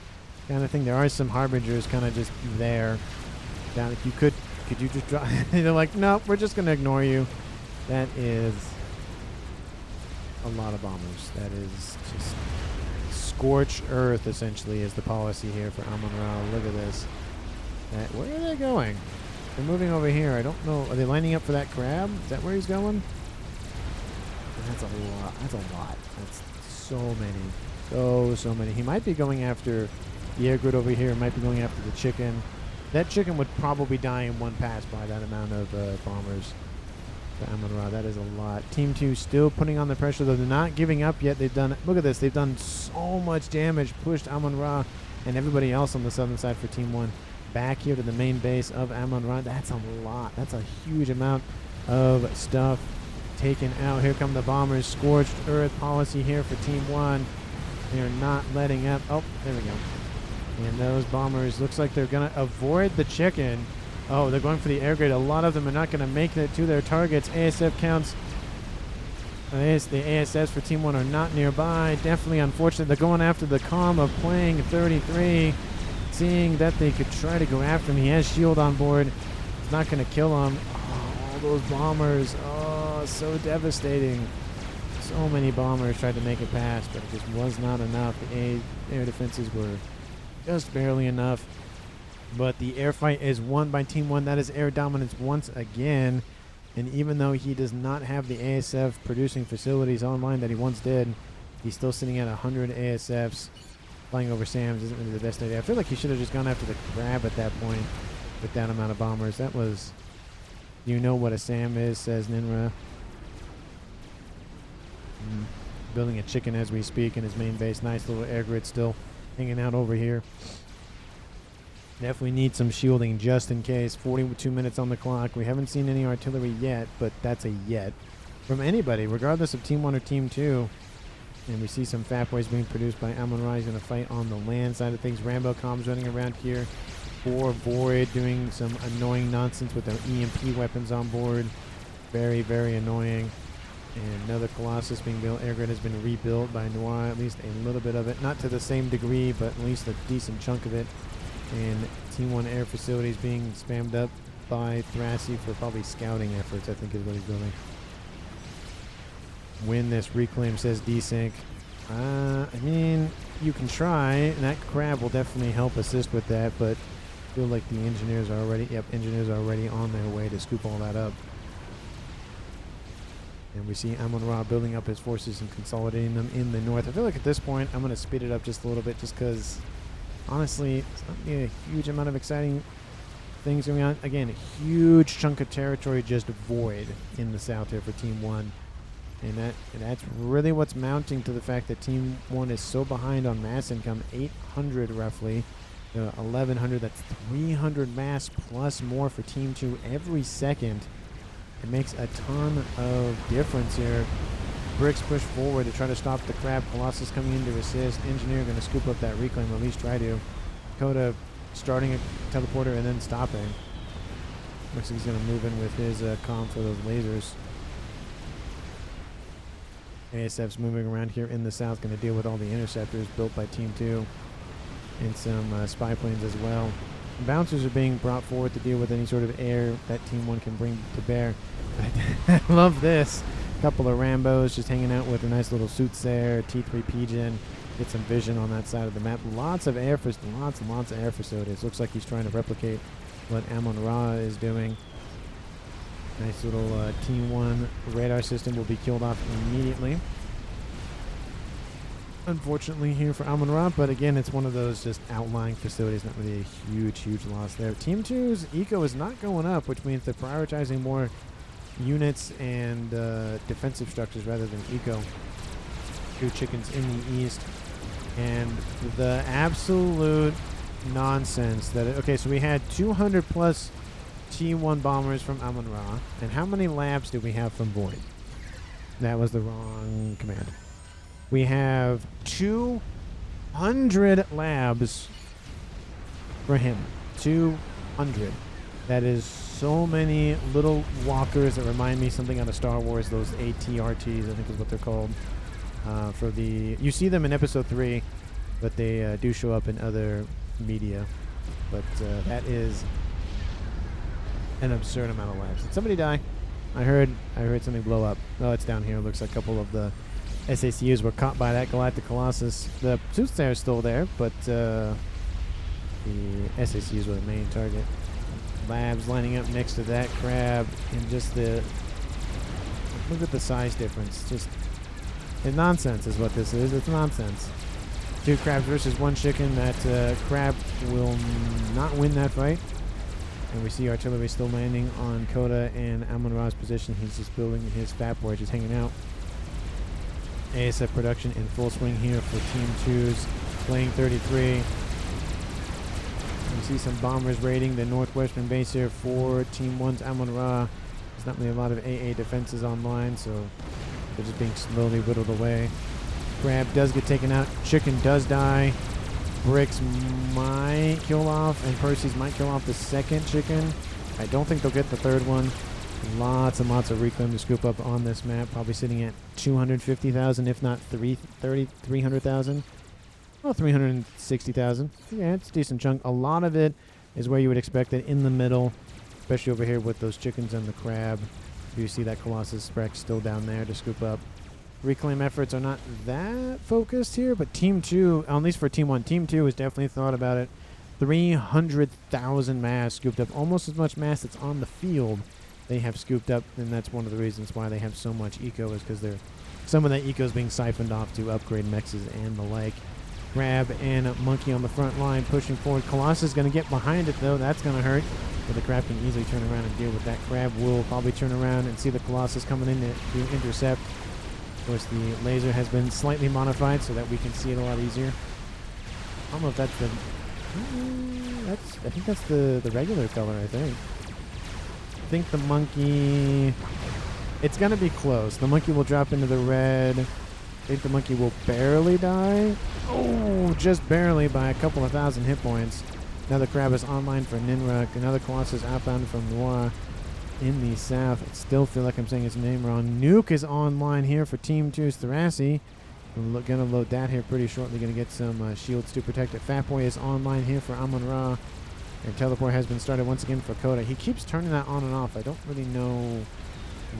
Speaker 1: kind of thing? There are some harbingers kind of just there. Down, you could you just drop? They're like, no, we're just going to ignore you. That is a lot of bombers. That is just scorch earth, essentially, is the policy here for Amon-Ra. Look at this. Where are they going? They're moving over here. I don't know. Are they lining up for that crab? Is that where he's going? That's a lot. That's a lot. That's so many. So many. He might be going after the air grid over here. Might be going after the chicken. That chicken would probably die in one pass by that amount of bombers. To Amon-Ra. That is a lot. Team 2 still putting on the pressure, though. They're not giving up yet. They've done, look at this. They've done so much damage. Pushed Amon-Ra and everybody else on the southern side for Team 1 back here to the main base of Amon-Ra. That's a lot. That's a huge amount of stuff taken out. Here come the bombers. Scorched earth policy here for Team 1. They're not letting up. Oh, there we go. And those bombers, looks like they're going to avoid the chicken. Oh, they're going for the air grid. A lot of them are not going to make it to their targets. ASF counts. The ASFs for Team 1 are not nearby. Definitely unfortunate. They're going after the calm of playing 33. Seeing that they could try to go after him. He has shield on board. It's not going to kill him. Oh, all those bombers. Oh, so devastating. So many bombers tried to make it past, but it just was not enough. The air defenses were just barely enough. But the air fight is won by Team 1. That is air dominance once again. And even though he does not have the ASF producing facilities online that he once did, he's still sitting at 100 ASFs. Flying over SAMs isn't really the best idea. I feel like he should have just gone after the crab at that point with that amount of bombers. That was... You know what a SAM is, says Ninra. Building a chicken as we speak in his main base. Nice little air grid still hanging out over here. Definitely need some shielding just in case. 42 minutes on the clock. We haven't seen any artillery yet, but that's a yet. From anybody, regardless of Team 1 or Team 2. And we see some FAF ways being produced by Amon-Ra. He's going to fight on the land side of things. Rambo comms running around here for Void, doing some annoying nonsense with their EMP weapons on board. Very, very annoying. And another Colossus being built. Air grid has been rebuilt by Noir, at least a little bit of it. Not to the same degree, but at least a decent chunk of it. And Team 1 air facilities being spammed up by Thrassi for probably scouting efforts, I think is what he's building. Win this reclaim, says desync. I mean, you can try, and that crab will definitely help assist with that, but I feel like the engineers are already, engineers are already on their way to scoop all that up. And we see Amon-Ra building up his forces and consolidating them in the north. I feel like at this point, I'm going to speed it up just a little bit just because, honestly, it's not a huge amount of exciting things going on. Again, a huge chunk of territory just void in the south here for Team 1. And that's really what's mounting to the fact that Team 1 is so behind on mass income. 800 roughly. 1,100. That's 300 mass plus more for Team 2 every second. It makes a ton of difference here. Bricks push forward to try to stop the crab. Colossus coming in to assist. Engineer going to scoop up that reclaim, or at least try to. Coda starting a teleporter and then stopping. Looks like he's going to move in with his comm for those lasers. ASF's moving around here in the south, going to deal with all the interceptors built by Team 2 and some spy planes as well. Bouncers are being brought forward to deal with any sort of air that Team 1 can bring to bear. I love this. A couple of Rambos just hanging out with their nice little suits there. T3 Pigeon. Get some vision on that side of the map. Lots and lots of air facilities. Looks like he's trying to replicate what Amon-Ra is doing. Nice little Team 1 radar system will be killed off immediately. Unfortunately here for Amon-Ra, but again, it's one of those just outlying facilities, not really a huge loss there. Team 2's eco is not going up, which means they're prioritizing more units and defensive structures rather than eco. 2 chickens in the east. And the absolute nonsense that... Okay, so we had 200 plus T1 bombers from Amon-Ra. And how many labs did we have from Void? That was the wrong command. We have 200 labs for him. 200. That is so many little walkers that remind me something out of Star Wars. Those ATRTs, I think is what they're called. For the you see them in Episode 3, but they do show up in other media. But that is an absurd amount of lives. Did somebody die? I heard something blow up. Oh, it's down here. Looks like a couple of the SACUs were caught by that Galactic Colossus. The Soothsayer is still there, but the SACUs were the main target. Labs lining up next to that crab, and just the look at the size difference. Just it's nonsense is what this is. It's nonsense. 2 crabs versus 1 chicken. That crab will not win that fight. And we see artillery still landing on Coda and Amon-Ra's position. He's just building his FAF board, just hanging out. ASF production in full swing here for Team 2's playing 33. You see some bombers raiding the northwestern base here for Team 1's Amon-Ra. There's not really a lot of AA defenses online, so they're just being slowly whittled away. Crab does get taken out. Chicken does die. Bricks might kill off, and Percy's might kill off the second chicken. I don't think they'll get the third one. Lots and lots of reclaim to scoop up on this map. Probably sitting at 250,000, if not 300,000. Well, 360,000. Yeah, it's a decent chunk. A lot of it is where you would expect it, in the middle, especially over here with those chickens and the crab. You see that Colossus Rex still down there to scoop up. Reclaim efforts are not that focused here, but Team 2, at least for Team 1, Team 2 has definitely thought about it. 300,000 mass scooped up, almost as much mass that's on the field they have scooped up, and that's one of the reasons why they have so much eco, is because some of that eco is being siphoned off to upgrade mexes and the like. Crab and Monkey on the front line pushing forward. Colossus is going to get behind it, though. That's going to hurt. But the Crab can easily turn around and deal with that. Crab will probably turn around and see the Colossus coming in to intercept. Of course, the laser has been slightly modified so that we can see it a lot easier. I don't know if that's the... I think that's the regular color, I think. I think the Monkey... It's going to be close. The Monkey will drop into the red. I think the Monkey will barely die. Oh, just barely by a couple of thousand hit points. Another Crab is online for Ninruk. Another Colossus outbound from Noir in the south. I still feel like I'm saying his name wrong. Nuke is online here for Team 2's Thrasy. We're going to load that here pretty shortly. Going to get some shields to protect it. Fat Boy is online here for Amon-Ra. And teleport has been started once again for Coda. He keeps turning that on and off. I don't really know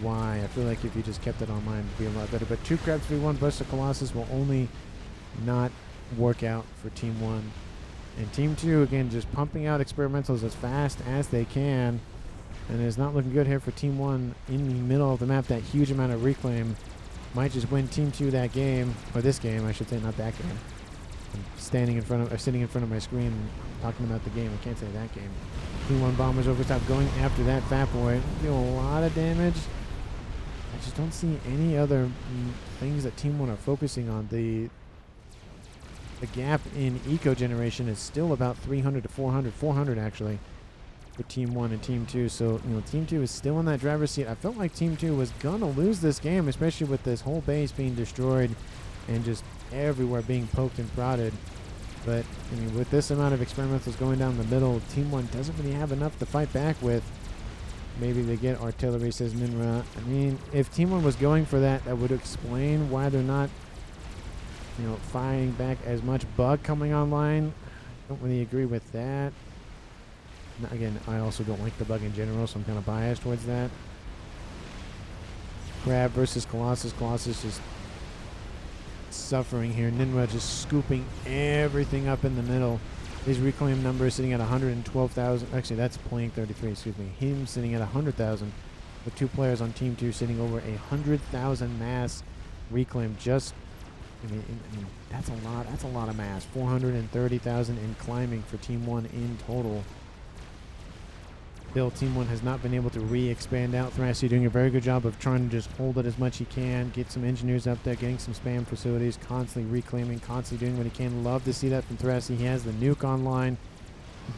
Speaker 1: why. I feel like if you just kept it online, it would be a lot better. But 2 Crabs 3-1 Buster Colossus will only not work out for Team 1. And Team 2, again, just pumping out experimentals as fast as they can. And it's not looking good here for Team 1 in the middle of the map. That huge amount of reclaim might just win Team 2 that game. Or this game, I should say, not that game. I'm sitting in front of my screen talking about the game. I can't say that game. Team 1 bombers over top going after that Fat Boy. Do a lot of damage. I just don't see any other things that Team 1 are focusing on. The gap in eco generation is still about 300 to 400 actually for Team 1 and Team 2. So, Team 2 is still in that driver's seat. I felt like Team 2 was gonna lose this game, especially with this whole base being destroyed and just everywhere being poked and prodded. But, with this amount of experimentals going down the middle, Team 1 doesn't really have enough to fight back with. Maybe they get artillery, says Minra. If Team 1 was going for that, that would explain why they're not fighting back as much. Bug coming online. Don't really agree with that. Again, I also don't like the bug in general, so I'm kind of biased towards that. Crab versus Colossus. Colossus just suffering here. Ninra just scooping everything up in the middle. His reclaim number is sitting at 112,000. Actually, that's playing 33, excuse me. Him sitting at 100,000. With 2 players on Team 2 sitting over 100,000 mass reclaim. Just that's a lot. That's a lot of mass. 430,000 and climbing for Team 1 in total. Still, Team 1 has not been able to re-expand out. Thrasy doing a very good job of trying to just hold it as much he can. Get some engineers up there, getting some spam facilities, constantly reclaiming, constantly doing what he can. Love to see that from Thrasy. He has the nuke online.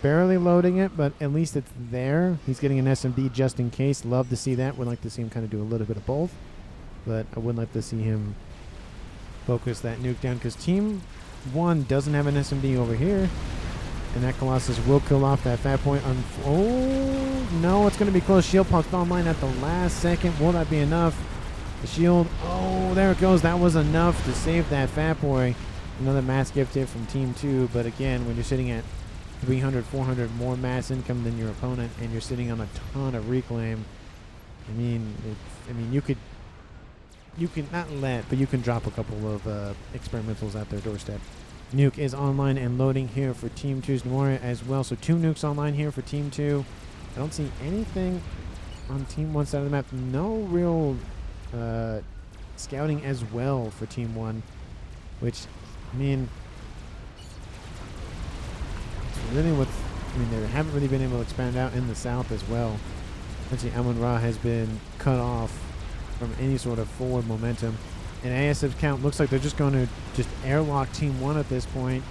Speaker 1: Barely loading it, but at least it's there. He's getting an SMD just in case. Love to see that. Would like to see him kind of do a little bit of both. But I would like to see him focus that nuke down, because Team 1 doesn't have an SMD over here. And that Colossus will kill off that FAF point. Oh, no, it's going to be close. Shield popped online at the last second. Will that be enough? The shield, oh, there it goes. That was enough to save that FAF boy. Another mass gift hit from Team 2. But again, when you're sitting at 300, 400 more mass income than your opponent, and you're sitting on a ton of reclaim, I mean, you can not let, but you can drop a couple of experimentals at their doorstep. Nuke is online and loading here for Team 2's Noir as well. So 2 nukes online here for Team 2. I don't see anything on Team 1 side of the map. No real scouting as well for Team 1, which, I mean, it's really what's, they haven't really been able to expand out in the south as well. Essentially, Amon-Ra has been cut off from any sort of forward momentum. And ASF count looks like they're just going to just airlock Team 1 at this point.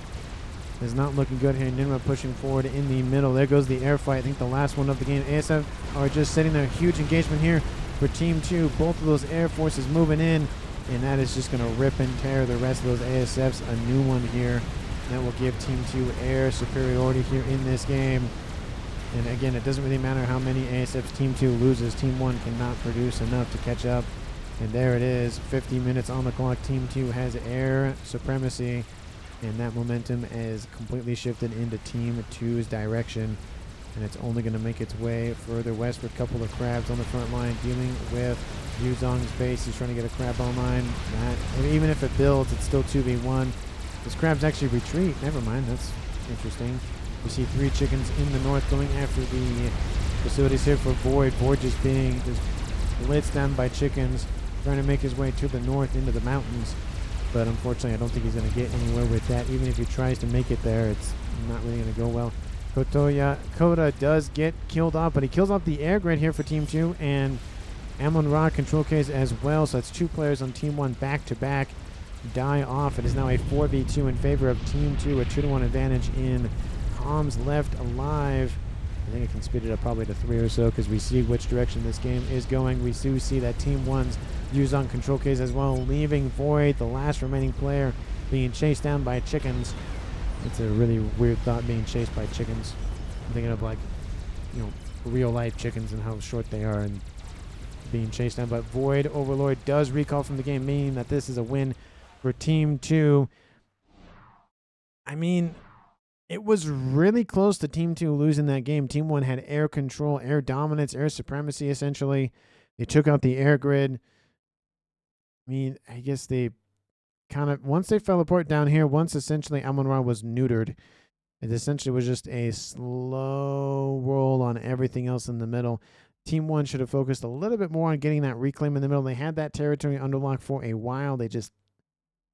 Speaker 1: It's not looking good here. Ninra pushing forward in the middle. There goes the air fight. I think the last one of the game. ASF are just setting their huge engagement here for Team 2. Both of those air forces moving in. And that is just going to rip and tear the rest of those ASFs. A new one here. That will give Team 2 air superiority here in this game. And again, it doesn't really matter how many ASFs Team 2 loses. Team 1 cannot produce enough to catch up. And there it is, 50 minutes on the clock. Team 2 has air supremacy, and that momentum is completely shifted into Team 2's direction. And it's only going to make its way further westward. A couple of crabs on the front line dealing with Yuzong's base. He's trying to get a crab online. Even if it builds, it's still 2v1. Those crabs actually retreat. Never mind, that's interesting. We see 3 chickens in the north going after the facilities here for Void. Void just being blitzed down by chickens, trying to make his way to the north into the mountains. But unfortunately, I don't think he's going to get anywhere with that. Even if he tries to make it there, it's not really going to go well. Koda does get killed off, but he kills off the air grid here for Team 2, and Amon-Ra control case as well. So that's 2 players on Team 1 back-to-back die off. It is now a 4v2 in favor of Team 2, a 2-1 advantage in comms left alive. I think I can speed it up probably to 3 or so because we see which direction this game is going. We do see that Team 1's Yuzong control case as well, leaving Void, the last remaining player, being chased down by chickens. It's a really weird thought, being chased by chickens. I'm thinking of, like, real life chickens and how short they are and being chased down. But Void Overlord does recall from the game, meaning that this is a win for Team 2. I mean, it was really close to Team 2 losing that game. Team 1 had air control, air dominance, air supremacy, essentially. They took out the air grid. I mean, I guess they kind of, once they fell apart down here, once essentially Amon-Ra was neutered, it essentially was just a slow roll on everything else in the middle. Team 1 should have focused a little bit more on getting that reclaim in the middle. They had that territory under lock for a while. They just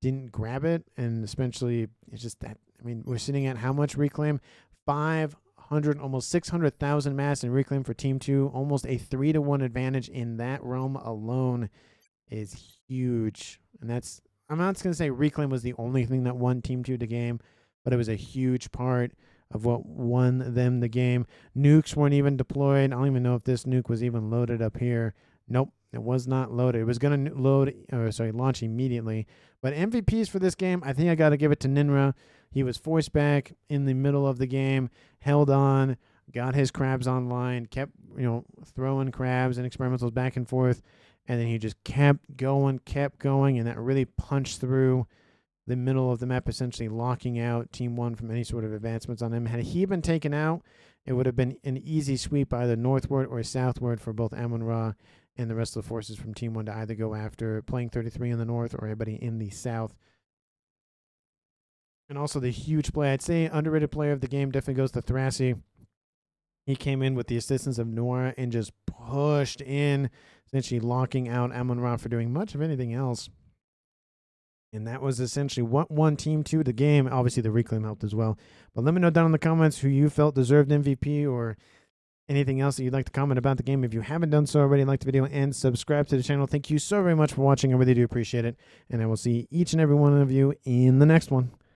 Speaker 1: didn't grab it, and especially it's just that, I mean, we're sitting at how much reclaim? 500, almost 600,000 mass in reclaim for Team 2. Almost a 3-1 advantage in that realm alone is huge. And that's, I'm not going to say reclaim was the only thing that won Team 2 the game, but it was a huge part of what won them the game. Nukes weren't even deployed. I don't even know if this nuke was even loaded up here. Nope, it was not loaded. It was going to launch immediately. But MVPs for this game, I think I got to give it to Ninra. He was forced back in the middle of the game, held on, got his crabs online, kept, throwing crabs and experimentals back and forth, and then he just kept going, and that really punched through the middle of the map, essentially locking out Team 1 from any sort of advancements on him. Had he been taken out, it would have been an easy sweep either northward or southward for both Amon-Ra and the rest of the forces from Team 1 to either go after playing 33 in the north or everybody in the south. And also the huge play, I'd say underrated player of the game definitely goes to Thrassi. He came in with the assistance of Noir and just pushed in, essentially locking out Amon-Ra for doing much of anything else. And that was essentially what won Team 2 the game. Obviously, the reclaim helped as well. But let me know down in the comments who you felt deserved MVP or anything else that you'd like to comment about the game. If you haven't done so already, like the video and subscribe to the channel. Thank you so very much for watching. I really do appreciate it. And I will see each and every one of you in the next one.